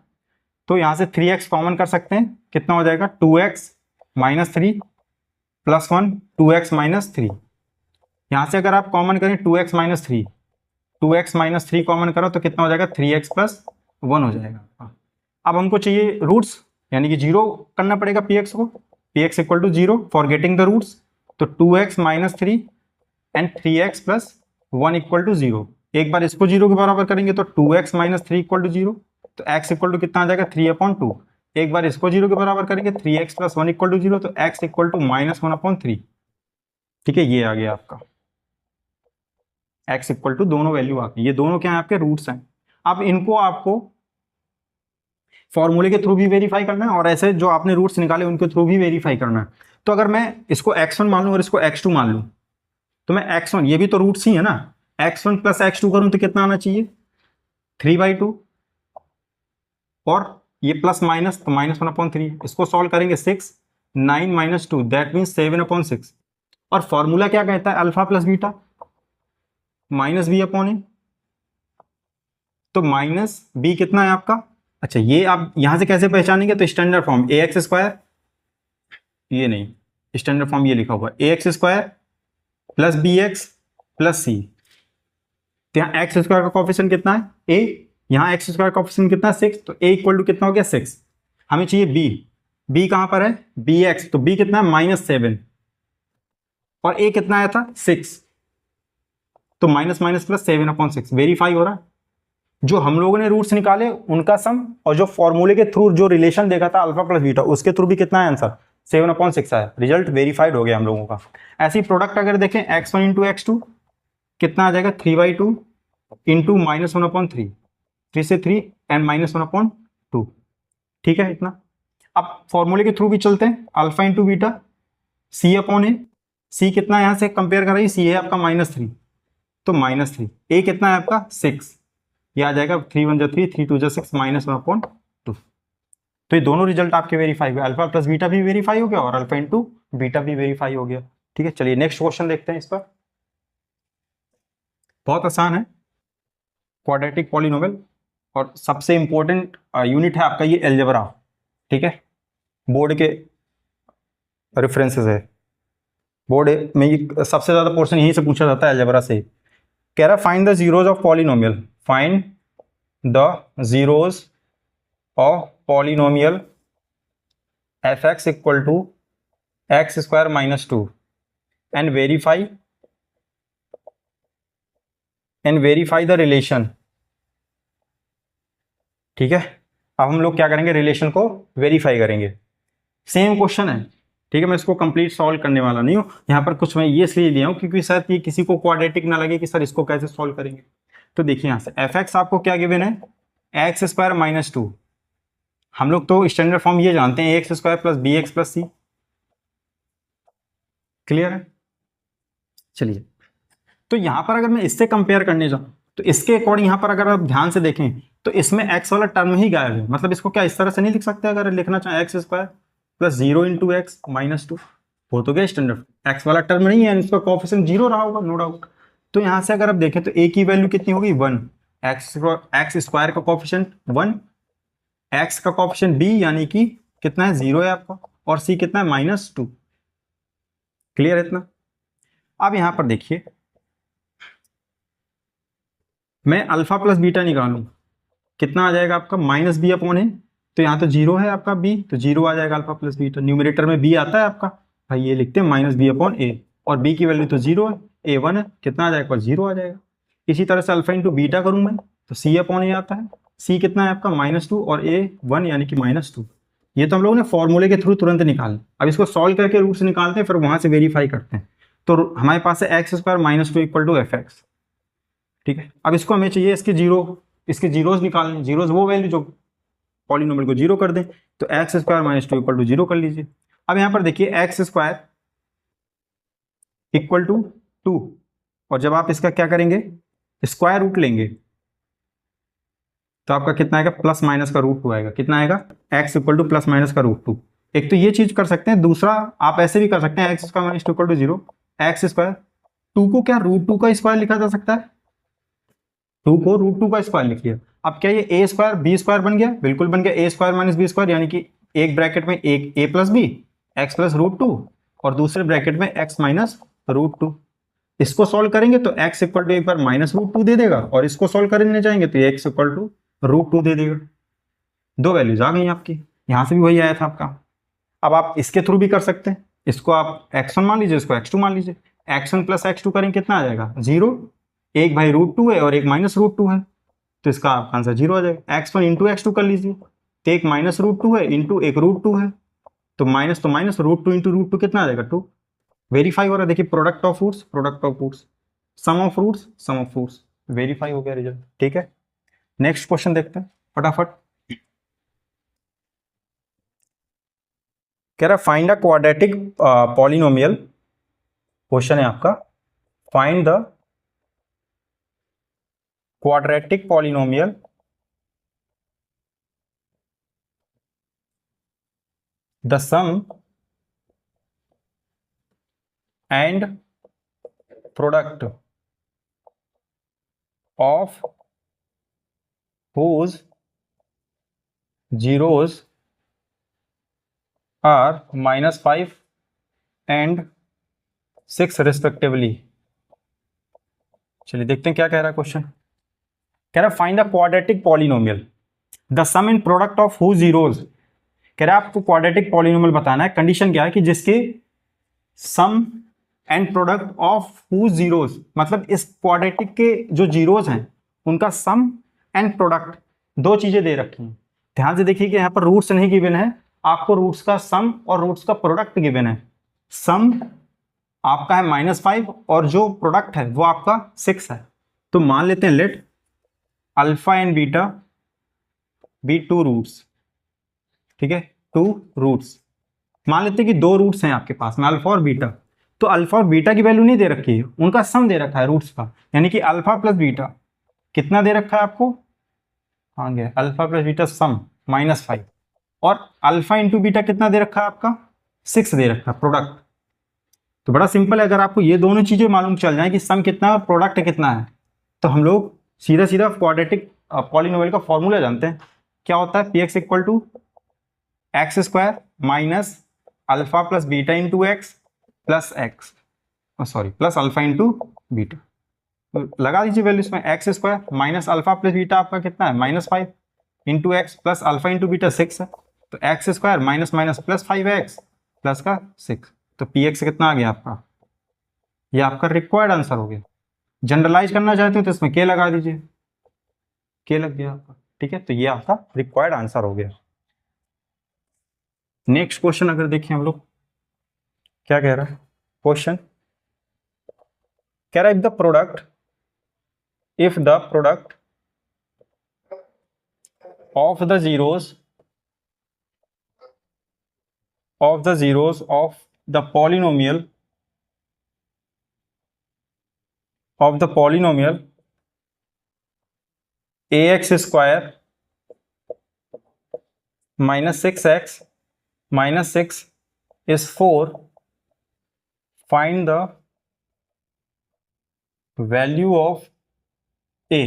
A: तो यहां से थ्री एक्स कॉमन कर सकते हैं, कितना हो जाएगा, two x minus three plus one, two x minus three. यहां से अगर आप कॉमन करें two x minus three, two x minus three common करो तो कितना हो जाएगा, थ्री एक्स प्लस वन हो जाएगा। अब हमको चाहिए रूट्स, यानी कि जीरो करना पड़ेगा पी एक्स को, p x equal to zero for getting the roots. तो two x minus three and three x plus one equal to zero. एक बार इसको जीरो के बराबर करेंगे तो two x minus three equal to zero, तो एक्स इक्वल टू कितना आ जाएगा, थ्री अपॉन टू। एक बार इसको जीरो के बराबर करेंगे, three x plus one equal to zero, तो x equal to minus one upon three, ठीक है, ये आ गया आपका एक्स इक्वल टू, दोनों वैल्यू आ गई, ये दोनों क्या है आपके रूट्स हैं। अब इनको आपको फॉर्मूले के थ्रू भी वेरीफाई करना है और ऐसे जो आपने रूट्स निकाले उनके थ्रू भी वेरीफाई करना है। तो अगर मैं इसको x1 मान लूं और इसको x2 मान लूं, तो मैं x1, ये भी तो रूट्स ही है ना, x1 प्लस x2 करूं तो कितना आना चाहिए, थ्री बाई टू, और ये प्लस माइनस तो माइनस वन अपॉन थ्री। इसको सॉल्व करेंगे, six nine minus two that mean seven upon six. और फॉर्मूला क्या कहता है, alpha plus beta minus b upon a, तो माइनस बी कितना है आपका, अच्छा ये आप यहां से कैसे पहचानेंगे, तो standard form a x square, ये नहीं, स्टैंडर्ड फॉर्म ये लिखा हुआ a x square plus b x plus c. तो यहाँ एक्स स्क्वायर का कॉफिशिएंट कितना है, ए, यहाँ एक्स स्क्वायर का कॉफिशिएंट कितना है, सिक्स, तो ए इक्वल टू कितना हो गया, सिक्स। हमें चाहिए बी, बी कहां पर है, बी एक्स, तो बी कितना है, माइनस सेवन, और ए कितना आया था, सिक्स, तो minus minus plus seven upon six, verify हो रहा है। जो हम लोगों ने रूट्स निकाले उनका सम, और जो फॉर्मूले के थ्रू जो रिलेशन देखा था अल्फा प्लस बीटा, उसके थ्रू भी कितना है आंसर, सेवन अपॉन सिक्स आया, रिजल्ट वेरीफाइड हो गया हम लोगों का। ऐसी प्रोडक्ट अगर देखें x one into x two कितना आ जाएगा, three by two into minus one upon three, three से three and minus one upon two, ठीक है इतना। अब फॉर्मूले के थ्रू भी चलते हैं, अल्फा इंटू बीटा सी अपॉन ए, सी कितना यहां से कंपेयर कर रही है, सी है आपका माइनस थ्री, तो माइनस थ्री, ए कितना है आपका, सिक्स, ये आ जाएगा थ्री वन जो थ्री, थ्री टू जो six, minus one upon to. तो ये दोनों रिजल्ट आपके वेरीफाई हुए, अल्फा प्लस बीटा भी वेरीफाई हो गया और अल्फा इंटू बीटा भी वेरीफाई हो गया, ठीक है। चलिए नेक्स्ट क्वेश्चन देखते हैं, इस पर बहुत आसान है, क्वाड्रेटिक पॉलिनोमियल, और सबसे इंपॉर्टेंट यूनिट है आपका ये अलजेब्रा, ठीक है, बोर्ड के रेफरेंसेस है, बोर्ड में ये सबसे ज्यादा पोर्शन यहीं से पूछा जाता है अलजेब्रा से। कह रहा find the zeros of polynomial, find the zeros of polynomial f x equal to x square minus two and verify the relation, ठीक है। अब हम लोग क्या करेंगे, रिलेशन को वेरीफाई करेंगे। सेम क्वेश्चन है, ठीक है, मैं इसको कंप्लीट सॉल्व करने वाला नहीं हूँ यहाँ पर, कुछ मैं ये इसलिए लिया हूँ क्योंकि शायद ये किसी को क्वाड्रेटिक ना लगे कि सर इसको कैसे सॉल्व करेंगे। तो देखिए यहाँ से एफ एक्स आपको क्या गिवन है, एक्स स्क्वायर माइनस टू, हम लोग तो स्टैंडर्ड फॉर्म ये जानते हैं x square plus b x plus c, clear है। चलिए, तो यहाँ पर अगर मैं इससे कंपेयर करने जाऊँ तो इसके अकॉर्डिंग यहाँ पर अगर आप ध्यान से देखें तो इसमें x वाला टर्म ही गायब है, मतलब इसको क्या इस तरह से नहीं लिख सकते, अगर लिखना चाहें x square plus zero into x minus to, हो तो गया स्टैंडर्ड, एक्स वाला टर्म नहीं है, इसका कोएफिशिएंट जीरो रहा होगा नो डाउट। तो यहाँ से अगर आप देखें तो a की वैल्यू कितनी होगी 1, एक्स स्क्वायर का कोएफिशिएंट 1, एक्स का कोएफिशिएंट b यानी कि कितना है 0 है आपका, और c कितना है माइनस टू, क्लियर है इतना। अब यहां पर देखिए मैं अल्फा प्लस बीटा निकालूं, कितना आ जाएगा आपका माइनस बी अपॉन ए, तो यहाँ तो जीरो है आपका b, तो जीरो आ जाएगा अल्फा प्लस बीटा, न्यूमरेटर में b आता है आपका, भाई ये लिखते हैं माइनस बी अपॉन ए, और b की वैल्यू तो जीरो है, ए वन है, कितना आ जाएगा जीरो आ जाएगा। इसी तरह से अल्फा इंटू बीटा करूं मैं तो c अपॉन ए आता है, c कितना है आपका माइनस टू और a वन यानी कि माइनस टू। ये तो हम लोग ने फॉर्मूले के थ्रू तुरंत निकाल, अब इसको सॉल्व करके रूट से निकालते हैं, फिर वहां से वेरीफाई करते हैं। तो हमारे पास है x square minus two equal to f x, ठीक है। अब इसको हमें चाहिए इसके जीरोज निकालने, जीरोज वो वैल्यू जो पॉलिनोमियल को जीरो कर दें, तो x square minus two equal to zero कर लीजिए। अब यहाँ पर देखिए x square equal to two, और जब आप इसका क्या करेंगे स्क्वायर रूट लेंगे तो आपका कितना आएगा प्लस माइनस का रूट टू आएगा, कितना आएगा x equal two plus minus का रूट टू। एक तो ये चीज कर सकते हैं, दूसरा आप ऐसे भी कर सकते हैं x square minus two equal to zero, x square two को क्या रूट टू का स्क्वायर लिखा जा सकता है, टू को रूट टू का स्क्वायर लिखिए। अब क्या ये ए स्क्वायर बी स्क्वायर बन गया, बिल्कुल बन गया, a square minus b square यानी कि एक ब्रैकेट में एक a plus b x plus root two, और दूसरे ब्रैकेट में एक्स माइनस रूट टू। इसको सॉल्व करेंगे तो एक्स इक्वल टू एक बार माइनस रूट टू दे देगा, और इसको सॉल्व करने जाएंगे तो x equal to root two दे देगा। दो वैल्यूज आ गई आपकी, यहां से भी वही आया था आपका। अब आप इसके थ्रू भी कर सकते हैं, इसको आप x1 मान लीजिए, इसको x2 मान लीजिए, x1 प्लस x2 करेंगे कितना आ जाएगा जीरो, एक भाई रूट टू है और एक माइनस रूट टू है, तो इसका आपका आंसर जीरो आ जाएगा। x1 इंटू एक्स टू कर लीजिए, तो एक माइनस रूट टू है इंटू एक रूट टू है, तो minus root two into root two कितना आ जाएगा टू। वेरीफाई हो रहा है, देखिए product of roots sum of roots verify हो गया रिजल्ट, ठीक है। नेक्स्ट क्वेश्चन देखते हैं फटाफट। कह रहा find a quadratic polynomial, question है आपका find the quadratic polynomial the sum and product of whose zeros are -5 and 6 respectively। चलिए देखते हैं क्या कह रहा है क्वेश्चन। कह रहा है find the quadratic polynomial the sum and product of whose zeros। कह रहा है आपको क्वाड्रेटिक पॉलिनोमियल बताना है, कंडीशन क्या है कि जिसके sum and product of whose zeros, मतलब इस क्वाड्रेटिक के जो जीरोज हैं उनका सम एंड प्रोडक्ट, दो चीजें दे रखी हैं। ध्यान से देखिए कि यहाँ पर रूट्स नहीं गिवन है, आपको रूट्स का सम और रूट्स का प्रोडक्ट गिवन है। सम आपका है -5 और जो प्रोडक्ट है वो आपका 6 है। तो मान लेते हैं let alpha and beta be two roots, ठीक है, टू रूट्स। मान लेते हैं कि दो रूट्स हैं आपके पास में अल्फा और बीटा, तो अल्फा और बीटा की वैल्यू नहीं दे रखी है, उनका सम दे रखा है रूट्स का, यानी कि अल्फा प्लस बीटा कितना दे रखा है आपको, हाँ गया अल्फा प्लस बीटा सम -5, और अल्फा इंटू बीटा कितना दे रखा है आपका 6 दे रखा है प्रोडक्ट। तो बड़ा सिंपल है, अगर आपको ये दोनों चीजें मालूम चल जाए कि सम कितना है और प्रोडक्ट कितना है, तो हम लोग सीधा सीधा क्वाड्रेटिक पॉलिनोमियल का फॉर्मूला जानते हैं, क्या होता है, P x equal to x square minus alpha plus beta into x plus x, sorry plus alpha into beta. तो लगा दीजिए वैल्यू इसमें, x square minus alpha plus beta आपका कितना है -5 into x plus alpha into beta 6 है, तो x square minus minus plus 5x plus का 6, तो पी एक्स कितना आ गया आपका, ये आपका रिक्वायर्ड आंसर हो गया। जनरलाइज करना चाहते हो तो इसमें के लगा दीजिए, के लग गया आपका, ठीक है, तो ये आपका रिक्वायर्ड आंसर हो गया। नेक्स्ट क्वेश्चन अगर देखें हम लोग, क्या कह रहा है क्वेश्चन, कह रहा है if the product of the zeros of the polynomial ax square minus 6x minus 6 is 4, find the value of a।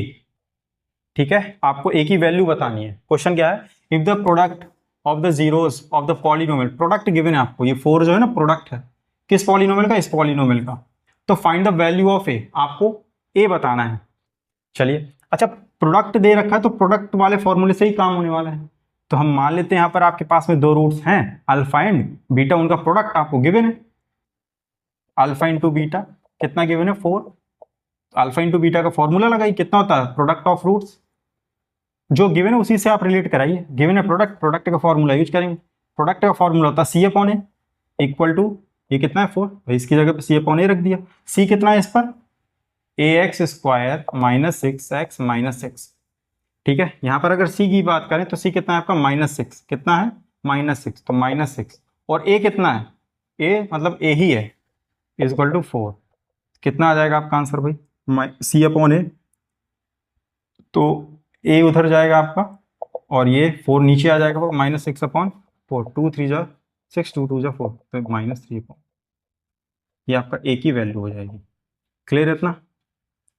A: ठीक है, आपको a की वैल्यू बतानी है। क्वेश्चन क्या है, if the product of the zeros of the polynomial, product given है आपको, ये 4 जो है ना प्रोडक्ट है किस पॉलिनोमियल का, इस पॉलिनोमियल का, तो फाइंड द वैल्यू ऑफ ए, आपको a बताना है। चलिए, अच्छा प्रोडक्ट दे रखा है तो प्रोडक्ट वाले फॉर्मूले से ही काम होने वाला है, तो हम मान लेते हैं यहाँ पर आपके पास में दो रूट्स हैं अल्फा एंड बीटा, उनका प्रोडक्ट आपको गिवन है, अल्फा इंटू बीटा कितना गिवन है 4, अल्फा इंटू बीटा का फॉर्मूला लगाइए, कितना होता है प्रोडक्ट ऑफ रूट्स, जो गिवन है उसी से आप रिलेट कराइए, गिवन है प्रोडक्ट, प्रोडक्ट का फॉर्मूला यूज करेंगे, प्रोडक्ट का फॉर्मूला होता है सी अपॉन ए इक्वल टू, ये कितना है 4, इसकी जगह पे सी अपॉन ए रख दिया, सी कितना है इस पर a x square minus 6x minus 6, ठीक है, यहां पर अगर सी की बात करें तो सी कितना है आपका -6, कितना है -6, तो -6, और ए कितना है, ए मतलब ए ही है, इक्वल टू 4, कितना आ जाएगा आपका आंसर भाई, सी अपॉन ए, तो ए उधर जाएगा आपका और ये 4 नीचे आ जाएगा, -6 अपॉन 4, 2 3 जा 6, 2 2 जा 4, तो -3 अपॉन, ये आपका ए की वैल्यू हो जाएगी। क्लियर है इतना,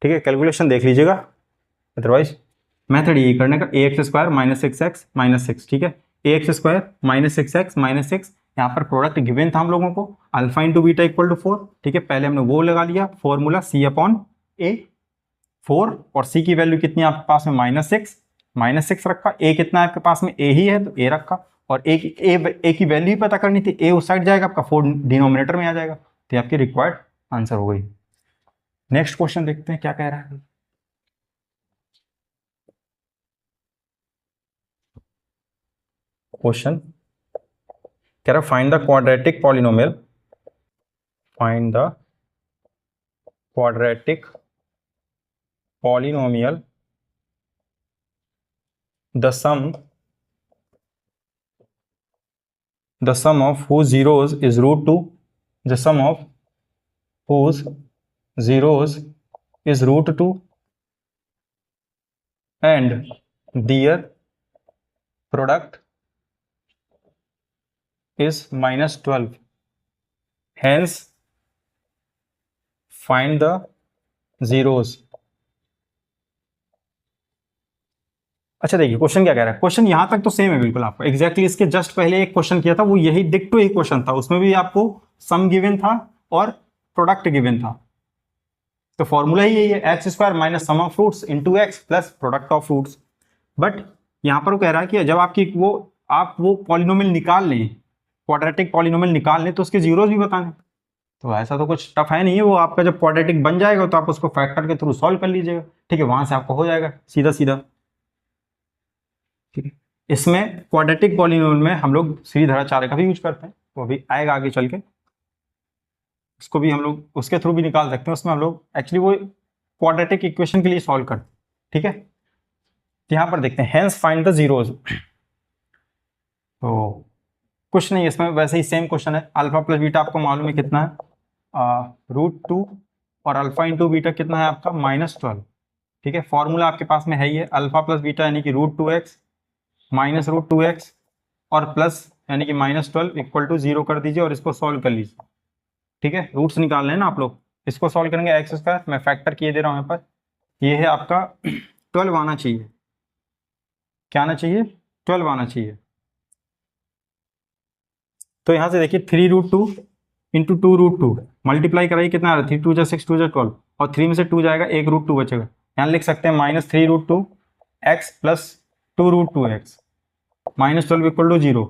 A: ठीक है, कैलकुलेशन देख लीजिएगा, अदरवाइज मेथड यही करने का, a x square minus 6x minus 6, ठीक है, a x square minus 6x minus 6, यहाँ पर प्रोडक्ट गिवन था हम लोगों को alpha into beta equal to 4, ठीक है, पहले हमने वो लगा लिया फॉर्मूला सी अपॉन ए, 4 और सी की वैल्यू कितनी है आपके पास में -6 रखा, ए कितना है आपके पास में, ए ही है तो ए रखा, और ए की वैल्यू ही पता करनी थी, ए उस साइड जाएगा आपका, 4 डिनोमिनेटर में आ जाएगा, तो आपकी रिक्वायर्ड आंसर हो गई। नेक्स्ट क्वेश्चन देखते हैं क्या कह रहा है। क्वेश्चन कह रहा है find the quadratic polynomial, find the quadratic polynomial the sum of whose zeros is root 2, the sum of whose zeros is root 2 and their product is -12, hence find the zeros। अच्छा देखिए क्वेश्चन क्या कह रहा है, क्वेश्चन यहां तक तो सेम है बिल्कुल, आपको एग्जैक्टली इसके जस्ट पहले एक क्वेश्चन किया था वो यही डिक्टो ही क्वेश्चन था, उसमें भी आपको सम गिवन था और प्रोडक्ट गिवन था, तो फॉर्मूला ही यही है, x square minus sum of fruits into x plus product of fruits. But यहाँ पर वो कह रहा है कि जब आपकी आप वो पॉलिनोमियल निकाल लें, क्वाड्रेटिक पॉलिनोमियल निकाल लें तो उसके जीरोस भी बताने, तो ऐसा तो कुछ टफ है नहीं है, वो आपका जब क्वाड्रेटिक बन जाएगा तो आप उसको फैक्टर के थ्रू सॉल्व कर लीजिएगा, ठीक है, वहां से आपको हो जाएगा सीधा सीधा, ठीक है। इसमें क्वाड्रेटिक पॉलिनोमियल में हम लोग सीरीधराचार्य का भी यूज करते हैं, वो भी आएगा आगे चल के, उसको भी हम लोग उसके थ्रू भी निकाल सकते हैं, उसमें हम लोग एक्चुअली वो क्वाड्रेटिक इक्वेशन के लिए सॉल्व करते हैं, ठीक है। तो यहाँ पर देखते हैं हेंस फाइंड द जीरोज, तो कुछ नहीं इसमें वैसे ही सेम क्वेश्चन है, अल्फा प्लस बीटा आपको मालूम है कितना है √2 और अल्फा इंटू बीटा कितना है आपका -12, ठीक है, फॉर्मूला आपके पास में है ही है, अल्फा प्लस बीटा यानी कि √2x माइनस √2x और प्लस यानी कि -12 इक्वल टू 0 कर दीजिए और इसको सॉल्व कर लीजिए, ठीक है, रूट्स निकाल लें ना आप लोग, इसको सॉल्व करेंगे एक्स स्क्वायर, मैं फैक्टर किए दे रहा हूँ यहाँ पर, ये है आपका 12 आना चाहिए। क्या आना चाहिए? 12 आना चाहिए। तो यहाँ से देखिए 3√2 इंटू 2√2 मल्टीप्लाई कराइए, कितना आ रहा है? 3 2 जा 6 2 जा 12, और 3 में से 2 जाएगा, 1√2 बचेगा। यहाँ लिख सकते हैं -3√2 x plus 2√2 x -12 equal to 0।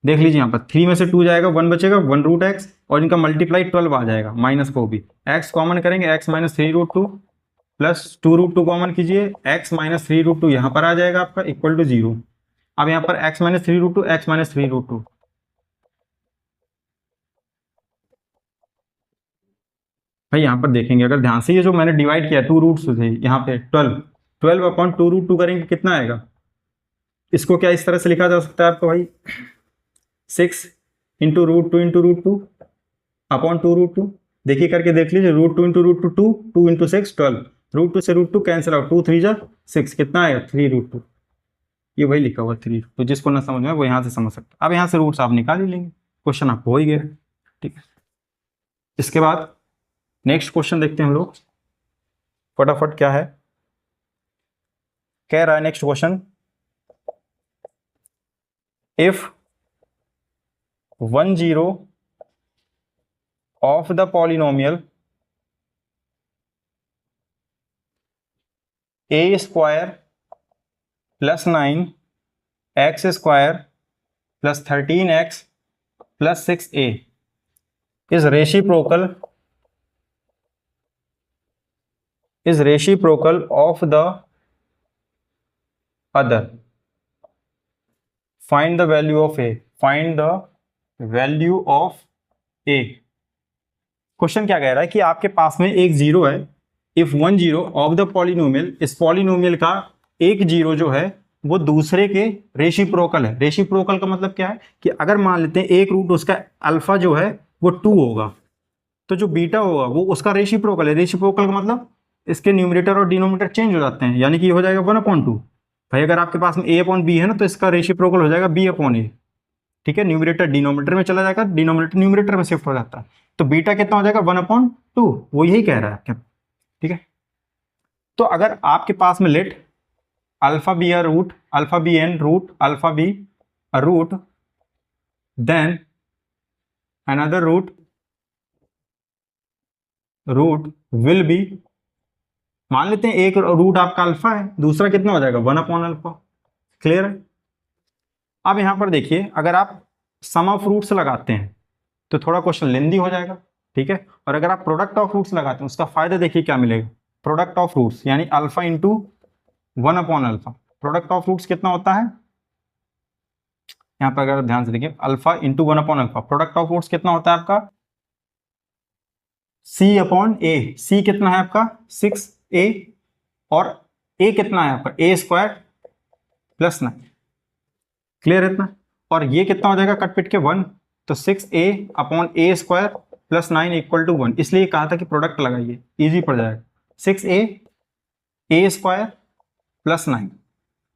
A: देख लीजिए यहाँ पर 3 में से 2 जाएगा, 1 बचेगा, 1√x, और इनका मल्टीप्लाई 12 आ जाएगा, माइनस को भी x कॉमन करेंगे, x -3√2 प्लस 2√2 कॉमन कीजिए, x -3√2 यहाँ पर आ जाएगा आपका इक्वल टू 0। अब यहाँ पर x -3√2 x -3√2, भाई यहाँ पर देखेंगे अगर ध्यान से, ये जो मैंने डिवाइड किया 2 रूट्स थे यहाँ पे 12 अपॉन 2√2 करेंगे, कितना आएगा? इसको क्या इस तरह से लिखा जा सकता है आपको भाई? 6 इंटू √2 इंटू √2 अपॉन 2√2। देखिए करके देख लीजिए, √2 इंटू √2 2 इंटू 6 12, √2 से √2 कैंसिल आउट, 2 3 जा 6, कितना आएगा? 3√2। ये वही लिखा हुआ 3, तो जिसको ना समझ में वो यहाँ से समझ सकता। अब यहाँ से रूट्स आप निकाल ही लेंगे, क्वेश्चन आपको हो ही गया। ठीक है, इसके बाद नेक्स्ट क्वेश्चन देखते हैं हम लोग फटाफट। क्या है कह रहा है next question? If 10 of the polynomial a square plus 9 x square plus 13x plus 6a is reciprocal of the other, find the value of a, find the value of a। Question क्या कह रहा है कि आपके पास में एक जीरो है, इफ 10 ऑफ द पॉलिनोमियल, इस पॉलिनोमियल का एक जीरो जो है वो दूसरे के रेसिप्रोकल है। रेसिप्रोकल का मतलब क्या है कि अगर मान लेते हैं एक रूट उसका अल्फा जो है वो 2 होगा, तो जो बीटा होगा वो उसका रेसिप्रोकल है। रेसिप्रोकल का मतलब इसके न्यूमरेटर और डिनोमिनेटर चेंज हो जाते हैं, यानी कि ये हो जाएगा 1/2। भाई अगर आपके पास में a/b है ना, तो इसका रेसिप्रोकल हो जाएगा b/a। ठीक है, न्यूमरेटर डिनोमिनेटर में चला जाएगा, डिनोमिनेटर न्यूमरेटर में शिफ्ट हो जाता है, तो बीटा कितना हो जाएगा? 1/2। वो यही कह रहा है आपके। ठीक है, तो अगर आपके पास में let alpha be a root, alpha be an root, alpha be a root, then another root will be, मान लेते हैं एक रूट आपका अल्फा है, दूसरा कितना हो जाएगा? 1/अल्फा। क्लियर है? अब यहां पर देखिए, अगर आप सम ऑफ रूट्स लगाते हैं तो थोड़ा क्वेश्चन लेंदी हो जाएगा। ठीक है, और अगर आप प्रोडक्ट ऑफ रूट्स लगाते हैं उसका फायदा देखिए क्या मिलेगा। प्रोडक्ट ऑफ रूट्स यानी अल्फा इंटू 1/अल्फा, प्रोडक्ट ऑफ रूट्स कितना होता है? यहां पर अगर ध्यान से देखिए, अल्फा इंटू 1/अल्फा, प्रोडक्ट ऑफ रूट्स कितना होता है आपका? c/a। c कितना है आपका? 6a, और a कितना है आपका? a² plus 9। क्लियर है इतना? और ये कितना हो जाएगा कट पिट के 1, तो 6a/a² प्लस 9 इक्वल टू 1। इसलिए कहा था कि प्रोडक्ट लगाइए, इजी पड़ जाएगा। 6a² प्लस 9,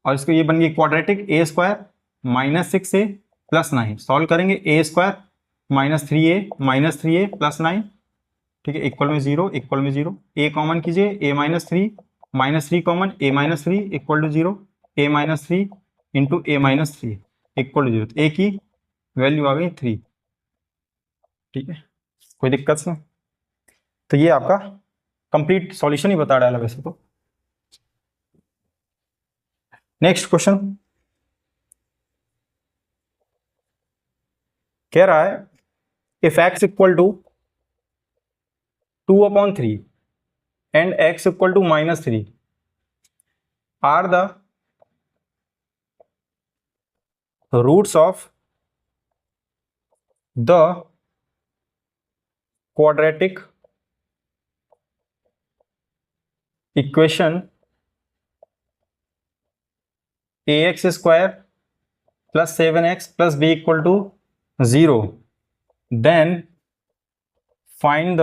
A: और इसको ये बन गई quadratic a² minus 6a plus 9। Solve करेंगे, a² -3a प्लस 9, ठीक है, इक्वल में 0, इक्वल में 0। a कॉमन कीजिए, a-3 common, a-3 equal to 0, a-3 into a-3 equal to 0। तो a की वैल्यू आ गई 3। ठीक है, कोई दिक्कत नहीं। तो ये आपका कंप्लीट सॉल्यूशन ही बता डाला वैसे तो। नेक्स्ट क्वेश्चन कह रहा है if x equal to 2/3 and x equal to -3 are the roots of the quadratic equation ax² plus 7x plus b equal to 0, then find the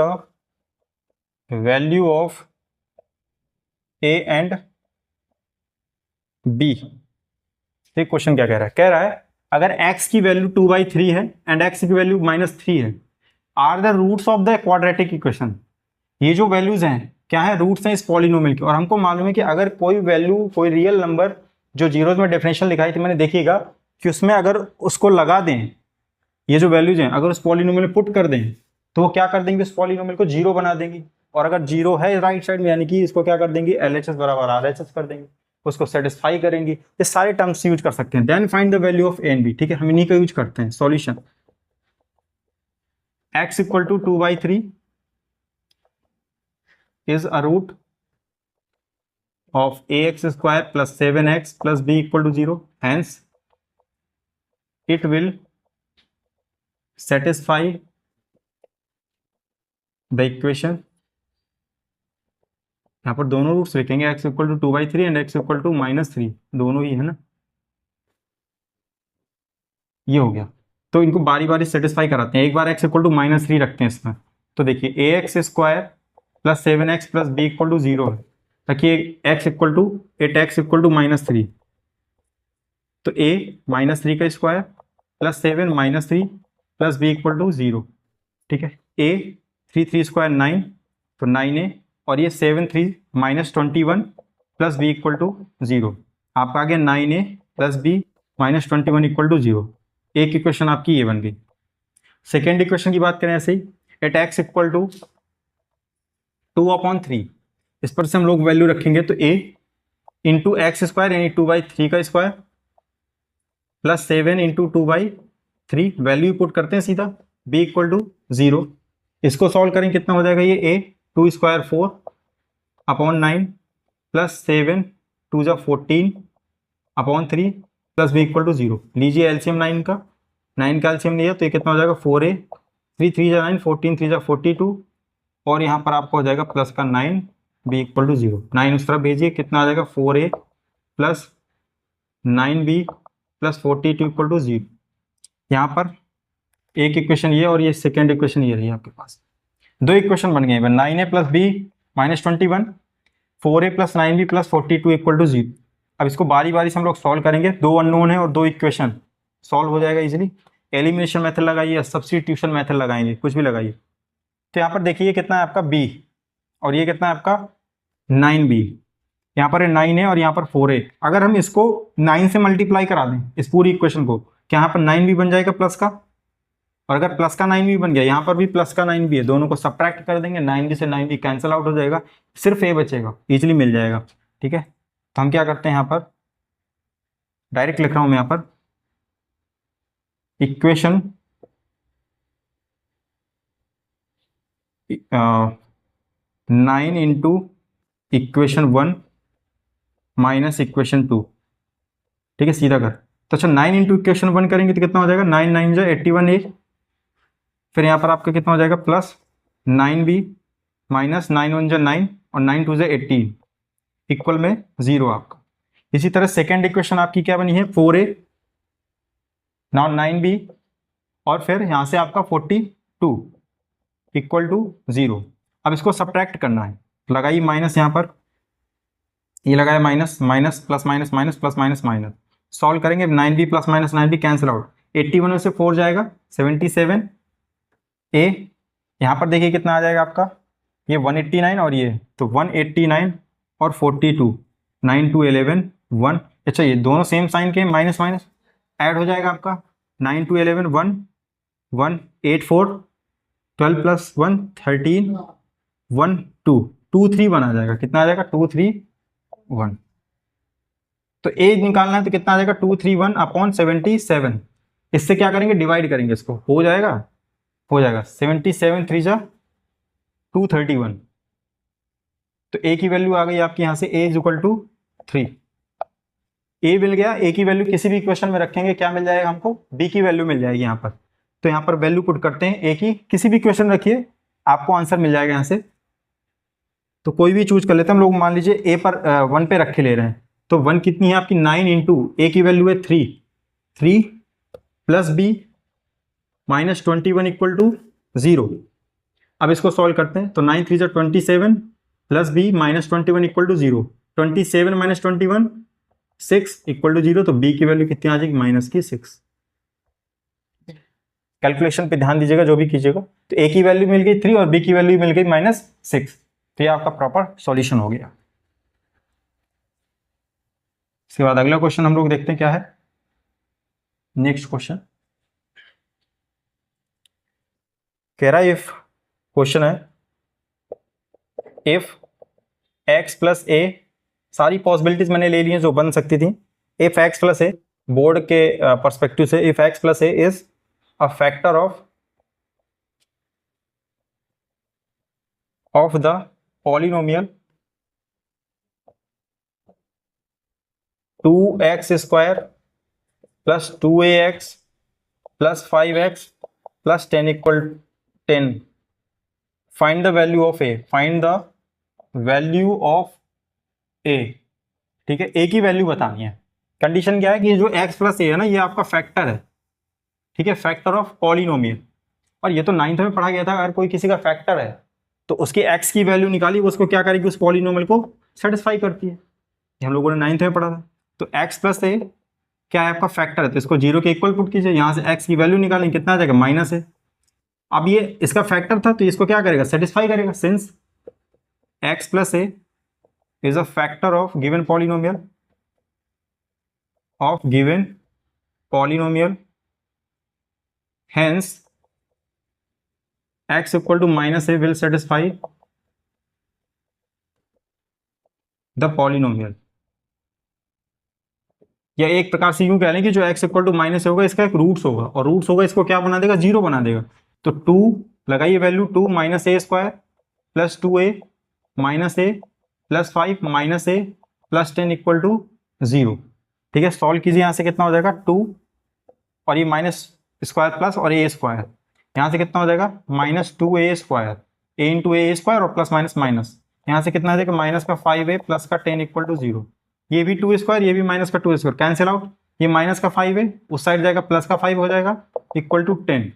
A: value of a and b। ये क्वेश्चन क्या कह रहा है? कह रहा है अगर x की वैल्यू 2/3 है एंड x की वैल्यू -3 है, are the roots of the quadratic equation. ये जो वैल्यूज हैं क्या है, रूट्स हैं इस पॉलिनोमियल के। और हमको मालूम है कि अगर कोई वैल्यू, कोई रियल नंबर जो जीरोज में डेफिनेशन लिखाई थी मैंने, देखिएगा कि उसमें अगर उसको लगा दें, ये जो वैल्यूज हैं अगर उस पॉलिनोमियल में पुट कर दें तो वो क्या कर देंगे, उस पॉलिनोमियल को जीरो बना देंगे। और अगर जीरो है राइट साइड में, यानी कि इसको क्या कर देंगे, LHS बराबर RHS कर देंगे, उसको सेटिस्फाई करेंगे। ये सारे टर्म्स यूज कर सकते हैं। Then find the value of a and b, ठीक है, हम इन्हीं का यूज करते हैं। Solution x equal to 2/3 is a root of ax square plus 7x plus b equal to 0. Hence, it will satisfy the equation. यहाँ पर दोनों रूट्स लिखेंगे, x equal to 2/3 and x equal to -3, दोनों ही है ना, ये हो गया। तो इनको बारी बारी सेटिस्फाई कराते हैं। एक बार x इक्वल टू -3 रखते हैं इसमें, तो देखिए ax square plus 7x plus b equal to 0 है। रखिए x equal to 8x equal to -3, तो a -3 का square plus 7 -3 plus b equal to 0, ठीक है। a 3 स्क्वायर 9, तो 9a, और ये 7 3 -21 प्लस b इक्वल टू 0। आपका आ गया 9a plus b -21 equal to 0। एक इक्वेशन आपकी ये बन गई। सेकेंड इक्वेशन की बात करें ऐसे ही, एट x इक्वल टू 2/3, इस पर से हम लोग वैल्यू रखेंगे, तो a इंटू एक्स स्क्वायर यानी 2/3 का square plus 7 into 2/3, value put करते हैं सीधा, b इक्वल टू 0। इसको सॉल्व करें कितना हो जाएगा, ये a 2 स्क्वायर 4/9 प्लस 7 2 जा 14/3 प्लस b इक्वल टू 0। लीजिए एलसीएम 9 का एलसीएम लिया तो ये कितना हो जाएगा 4a, 3 3 जा 9, 14 3 जा 42, और यहाँ पर आपको हो जाएगा प्लस का 9, b इक्वल टू 0। 9 उस तरफ भेजिए, कितना आ जाएगा 4a प्लस 9b प्लस 42 इक्वल टू 0। यहाँ पर एक इक्वेशन ये और ये सेकेंड इक्वेशन ये रही आपके पास, दो इक्वेशन बन गए। 9a plus b -21, 4a plus 9b प्लस 42 इक्वल टू 0। अब इसको बारी बारी से हम लोग सॉल्व करेंगे, दो अननोन है और दो इक्वेशन, सॉल्व हो जाएगा इजीली। एलिमिनेशन मेथड लगाइए या सब्स्टिट्यूशन मेथड लगाएंगे, कुछ भी लगाइए। तो यहाँ पर देखिए कितना है आपका b, और ये कितना है आपका 9b। यहाँ पर 9 है और यहाँ पर 4 है। अगर हम इसको 9 से मल्टीप्लाई करा दें इस पूरी इक्वेशन को, क्या यहाँ पर 9b बन जाएगा प्लस का, और अगर प्लस का 9b बन गया, यहाँ पर भी प्लस का 9b है, दोनों को सब्ट्रैक्ट कर देंगे, 9b से 9b कैंसिल आउट हो जाएगा, सिर्फ a बचेगा, इजीली मिल जाएगा, ठीक है। तो हम क्या करते हैं, यहाँ पर डायरेक्ट लिख रहा हूं मैं, यहाँ पर equation 9 into equation 1 minus equation 2, ठीक है, सीधा कर। तो अच्छा 9 इंटू इक्वेशन 1 करेंगे तो कितना हो जाएगा, 9 9 जा 81a, फिर यहाँ पर आपका कितना हो जाएगा प्लस 9b माइनस 9 1 जा 9 और 9 2 जा 18 इक्वल में 0 आपका। इसी तरह सेकेंड इक्वेशन आपकी क्या बनी है, 4a नाउ 9b और फिर यहाँ से आपका 42 इक्वल टू 0। अब इसको सब्ट्रैक्ट करना है, लगाइए माइनस, यहाँ पर ये लगाया minus, minus plus minus minus plus minus minus, solve करेंगे 9b plus minus 9b cancel out, 81 में से 4 जाएगा 77a, यहाँ पर देखिए कितना आ जाएगा आपका, ये 189 और ये, तो 189 और 42, 9 2 11 1। अच्छा ये दोनों सेम साइन के, माइनस माइनस ऐड हो जाएगा आपका, 9 2 11 1 1 8 4 12 प्लस 1 13 1 2 2 3 1 आ जाएगा, कितना आ जाएगा 2 3 1। तो a निकालना है तो कितना आ जाएगा 231 अपॉन 77। इससे क्या करेंगे, डिवाइड करेंगे इसको, हो जाएगा 77 3 जा 231। तो a की वैल्यू आ गई आपकी यहाँ से, a is equal to 3। a मिल गया, a की वैल्यू किसी भी इक्वेशन में रखेंगे क्या मिल जाएगा हमको, b की वैल्यू मिल जाएगी यहाँ पर। तो यहाँ पर वैल्यू पुट करते हैं a की, किसी भी इक्वेशन रखिए आपको आंसर मिल जाएगा यहाँ से। तो कोई भी चूज कर लेते हैं हम लोग, मान लीजिए a पर 1 पे रख के ले रहे हैं, तो 1 कितनी है आपकी 9 इंटू a की वैल्यू है 3 प्लस b -21 इक्वल टू 0। अब इसको सॉल्व करते हैं, तो 9 3 जा 27 plus b -21 equal to 0, 27 -21 6 equal to 0। तो b की वैल्यू कितनी आ जाएगी, -6। कैलकुलेशन पे ध्यान दीजिएगा जो भी कीजिएगा। तो a की वैल्यू मिल गई 3 और b की वैल्यू मिल गई -6। तो ये आपका प्रॉपर सॉल्यूशन हो गया। इसके बाद अगला क्वेश्चन हम लोग देखते हैं क्या है। नेक्स्ट क्वेश्चन कह रहा है इफ, क्वेश्चन है इफ x प्लस ए, सारी पॉसिबिलिटीज मैंने ले ली हैं जो बन सकती थी। If x plus a, board के पर्सपेक्टिव से, if x plus a is a factor of the polynomial 2x square plus 2ax plus 5x plus 10 equal 10, find the value of a, find the value of a. ठीक है, ए की वैल्यू बतानी है। कंडीशन क्या है कि ये जो x प्लस ए है ना, ये आपका फैक्टर है। ठीक है, फैक्टर ऑफ पॉलिनोमियल। और ये तो 9th में पढ़ा गया था, अगर कोई किसी का फैक्टर है तो उसकी x की वैल्यू निकाली, उसको क्या करेगी, उस पॉलिनोमियल को सेटिस्फाई करती है। ये हम लोगों ने 9th में पढ़ा था। तो x प्लस ए क्या है, आपका फैक्टर है, तो इसको 0 के इक्वल पुट कीजिए, यहाँ से x की वैल्यू निकालेंगे, कितना आ जाएगा, माइनस है। अब ये इसका फैक्टर था तो इसको क्या करेगा, सेटिस्फाई करेगा, since x plus A is a factor of given polynomial hence x equal to minus a will satisfy the polynomial। या एक प्रकार से यूं कह लें कि जो x इक्वल टू माइनस होगा इसका एक रूट्स होगा, और रूट्स होगा इसको क्या बना देगा, 0 बना देगा। तो 2 लगाइए वैल्यू, 2 minus a square plus 2a minus a plus 5 minus a plus 10 equal to 0। ठीक है, सॉल्व कीजिए, यहाँ से कितना हो जाएगा 2 और ये माइनस स्क्वायर प्लस और ए स्क्वायर, यहाँ से कितना हो जाएगा माइनस 2a स्क्वायर, ए इंटू ए स्क्वायर और प्लस माइनस माइनस, यहाँ से कितना आ जाएगा माइनस का 5a प्लस का 10 इक्वल टू 0। ये भी 2 स्क्वायर, ये भी माइनस का 2 स्क्वायर, कैंसिल आउट, ये माइनस का 5 है उस साइड जाएगा, प्लस का 5 हो जाएगा इक्वल टू 10,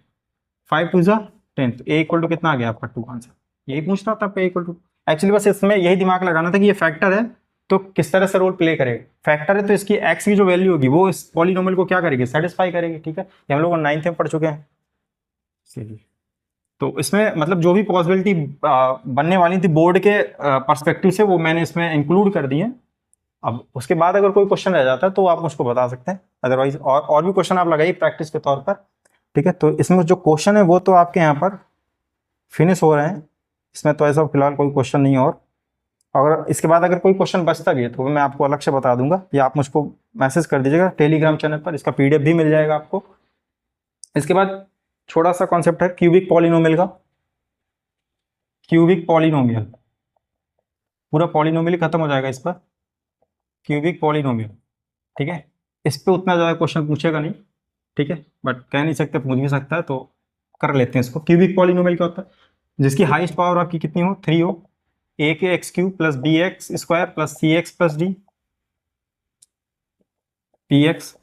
A: 5 टू 10, तो ए इक्वल टू कितना आ गया आपका 2 आंसर। यही पूछ रहा था आपका इक्वल टू, एक्चुअली बस इसमें यही दिमाग लगाना था कि ये फैक्टर है तो किस तरह से रोल प्ले करेगा। फैक्टर है तो इसकी x की जो वैल्यू होगी वो इस पॉलिनोमियल को क्या करेगी, सेटिस्फाई करेगी। ठीक है, ये हम लोग 9th में पढ़ चुके हैं। चलिए, तो इसमें मतलब जो भी पॉसिबिलिटी बनने वाली थी बोर्ड के पर्सपेक्टिव से वो मैंने इसमें इंक्लूड कर दी है। अब उसके बाद अगर कोई क्वेश्चन रह जाता है तो आप मुझको बता सकते हैं, अदरवाइज और भी क्वेश्चन आप लगाइए प्रैक्टिस के तौर पर। ठीक है, तो इसमें जो क्वेश्चन है वो तो आपके यहाँ पर फिनिश हो रहे हैं, इसमें तो ऐसा फिलहाल कोई क्वेश्चन नहीं है। और अगर इसके बाद अगर कोई क्वेश्चन बचता भी है तो मैं आपको अलग से बता दूंगा, या आप मुझको मैसेज कर दीजिएगा टेलीग्राम चैनल पर, इसका PDF भी मिल जाएगा आपको। इसके बाद छोटा सा कॉन्सेप्ट है क्यूबिक पॉलिनोमियल का। क्यूबिक पॉलिनोमियल, पूरा पॉलिनोमियल खत्म हो जाएगा इस पर, क्यूबिक पॉलिनोमियल। ठीक है, इस पर उतना ज़्यादा क्वेश्चन पूछेगा नहीं, ठीक है, बट कह नहीं सकते, पूछ भी सकता है, तो कर लेते हैं इसको। क्यूबिक पॉलिनोमियल क्या होता है, जिसकी हाईएस्ट पावर आपकी कितनी हो, 3 हो, ए के x cube plus b x square plus c x plus d p x,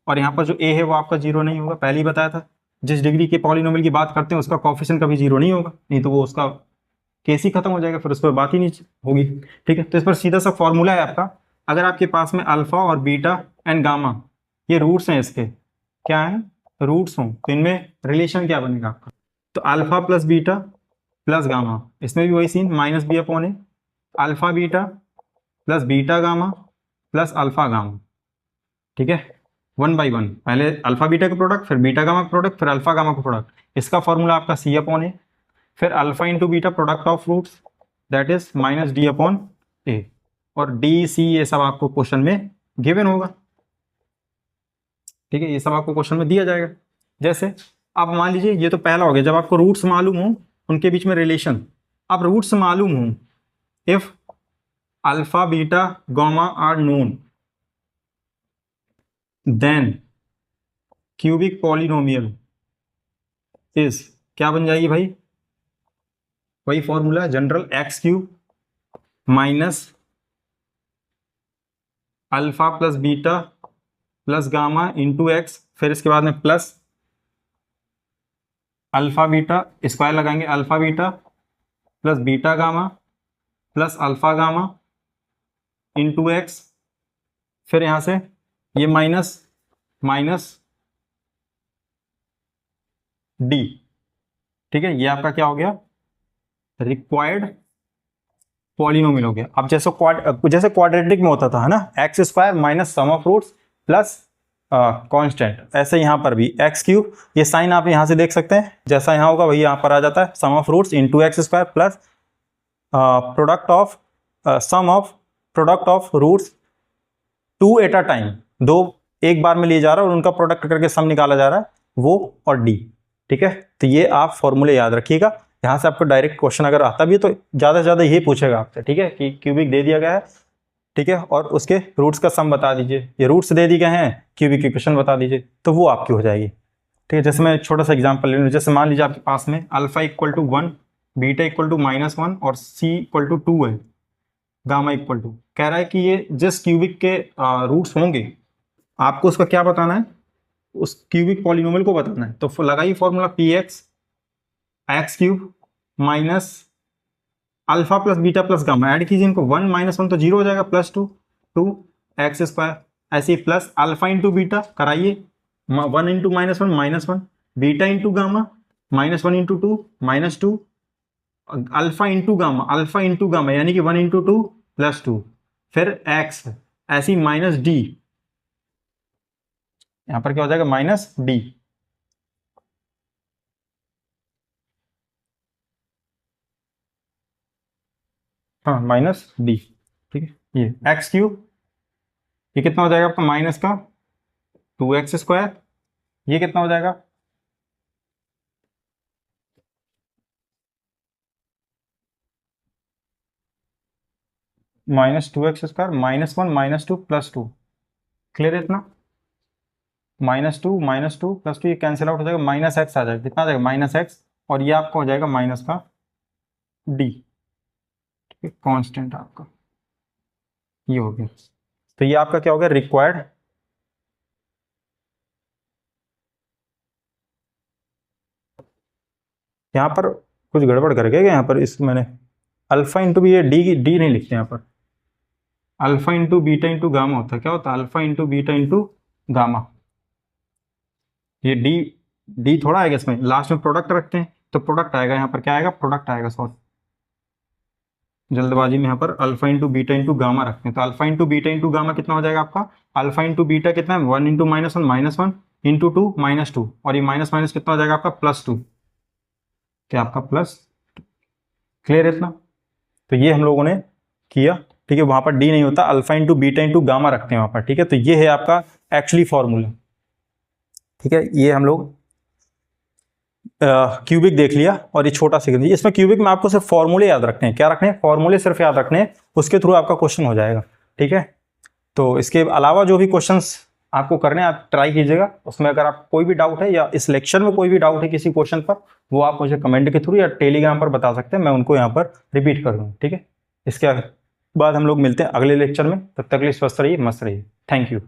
A: और यहाँ पर जो ए है वो आपका 0 नहीं होगा, पहले ही बताया था। जिस डिग्री के पॉलिनोमियल की बात करते हैं उसका कोएफिशिएंट कभी 0 नहीं होगा, नहीं तो वो उसका केस ही खत्म हो जाएगा, फिर उस पर बात ही नहीं होगी। ठीक है, तो इस पर सीधा सा फॉर्मूला है आपका, अगर आपके पास में अल्फा और बीटा एंड गामा ये रूट्स हैं, इसके क्या है, रूट्स हों, तो इनमें रिलेशन क्या बनेगा आपका, तो alpha plus beta plus gamma, इसमें भी वही scene, minus b upon a, alpha beta plus beta gamma plus alpha gamma. ठीक है, 1 बाई 1, पहले अल्फा बीटा का प्रोडक्ट, फिर बीटा गामा का प्रोडक्ट, फिर अल्फा गामा का प्रोडक्ट, इसका फॉर्मूला आपका सी अपॉन ए, फिर alpha into beta product of roots that is minus d upon a, और डी सी ये सब आपको क्वेश्चन में गिवन होगा। ठीक है, ये सब आपको क्वेश्चन में दिया जाएगा। जैसे आप मान लीजिए ये तो पहला हो गया, जब आपको रूट्स मालूम हो उनके बीच में रिलेशन, अब रूट्स मालूम हो, if alpha beta gamma are known then cubic polynomial is, क्या बन जाएगी भाई, वही formula general, x cube minus alpha plus beta plus gamma into x, फिर इसके बाद में प्लस अल्फा बीटा, स्क्वायर लगाएंगे, alpha beta plus beta gamma plus alpha gamma into x, फिर यहां से ये माइनस माइनस डी। ठीक है, ये आपका क्या हो गया, रिक्वायर्ड पॉलिनोमियल हो गया। अब जैसे क्वाड्रेटिक में होता था, है ना, x square minus sum of roots plus constant, ऐसे यहाँ पर भी एक्स क्यूब, ये साइन आप यहाँ से देख सकते हैं, जैसा यहाँ होगा वही यहाँ पर आ जाता है, sum of roots into x square plus product of sum of product of roots two at a time, दो एक बार में लिए जा रहा है और उनका प्रोडक्ट करके सम निकाला जा रहा है, वो और डी। ठीक है, तो ये आप फॉर्मूले याद रखिएगा। यहाँ से आपको डायरेक्ट क्वेश्चन अगर आता भी है तो ज़्यादा से ज़्यादा ये पूछेगा आपसे, ठीक है, कि क्यूबिक दे दिया गया है, ठीक है, और उसके रूट्स का सम बता दीजिए, ये रूट्स दे दिए गए हैं, क्यूबिक इक्वेशन बता दीजिए, तो वो आपकी हो जाएगी। ठीक है, जैसे मैं छोटा सा एग्जांपल ले लूँ, जैसे मान लीजिए आपके पास में alpha equal to 1, beta equal to -1 और सी इक्वल टू 2 है, गामा इक्वल टू, कह रहा है कि ये जिस क्यूबिक के रूट्स होंगे आपको उसका क्या बताना है, उस क्यूबिक पॉलिनोमियल को बताना है। तो लगाइए formula P x x cube minus alpha plus beta plus gamma, add कीजिए इनको, 1 -1 तो 0 हो जाएगा, प्लस 2 एक्स स्क्वायर, ऐसे ही प्लस अल्फा इंटू बीटा कराइए, 1 into -1 -1, beta into gamma -1 into 2 -2, alpha into gamma यानी कि 1 इंटू 2 प्लस 2, फिर एक्स, ऐसी माइनस डी, यहां पर क्या हो जाएगा माइनस डी। हाँ माइनस डी, ठीक है, ये एक्स क्यूब, ये कितना हो जाएगा आपका माइनस का 2x स्क्वायर, ये कितना हो जाएगा -2x स्क्वायर -1 -2 प्लस 2, क्लियर है इतना, -2 प्लस 2 ये कैंसिल आउट हो जाएगा, माइनस एक्स आ जाएगा, कितना आ जाएगा माइनस एक्स, और ये आपका हो जाएगा माइनस का डी, ठीक है, कांस्टेंट आपका ये हो गया। तो ये आपका क्या हो गया रिक्वायर्ड, यहाँ पर कुछ गड़बड़ कर गया यहाँ पर, इस मैंने अल्फा इंटू भी, ये डी नहीं लिखते यहाँ पर, alpha into beta into gamma होता है, क्या होता है alpha into beta into gamma, ये डी थोड़ा आएगा इसमें, लास्ट में प्रोडक्ट रखते हैं तो प्रोडक्ट आएगा, यहाँ पर क्या आएगा प्रोडक्ट आएगा, सॉरी जल्दबाजी में यहाँ पर alpha into beta into gamma रखते हैं, तो alpha into beta into gamma कितना हो जाएगा आपका, अल्फा इंटू बीटा कितना है 1 इंटू -1 इंटू 2 -2, और ये माइनस माइनस कितना हो जाएगा आपका +2, क्या आपका प्लस, क्लियर है इतना। तो ये हम लोगों ने किया, ठीक है, वहां पर डी नहीं होता, alpha into beta into gamma रखते हैं वहां पर, ठीक है, तो ये है आपका एक्चुअली फॉर्मूला। ठीक है, ये हम लोग क्यूबिक देख लिया, और ये छोटा सा इसमें क्यूबिक में आपको सिर्फ फॉर्मूले याद रखने हैं, क्या रखने हैं फॉर्मूले सिर्फ याद रखने हैं, उसके थ्रू आपका क्वेश्चन हो जाएगा। ठीक है, तो इसके अलावा जो भी क्वेश्चंस आपको करने हैं आप ट्राई कीजिएगा, उसमें अगर आप कोई भी डाउट है या इस लेक्चर में कोई भी डाउट है किसी क्वेश्चन पर, वो आप मुझे कमेंट के थ्रू या टेलीग्राम पर बता सकते हैं, मैं उनको यहाँ पर रिपीट कर दूँगा। ठीक है, इसके बाद हम लोग मिलते हैं अगले लेक्चर में, तब तक के लिए स्वस्थ रहिए, मस्त रहिए, थैंक यू।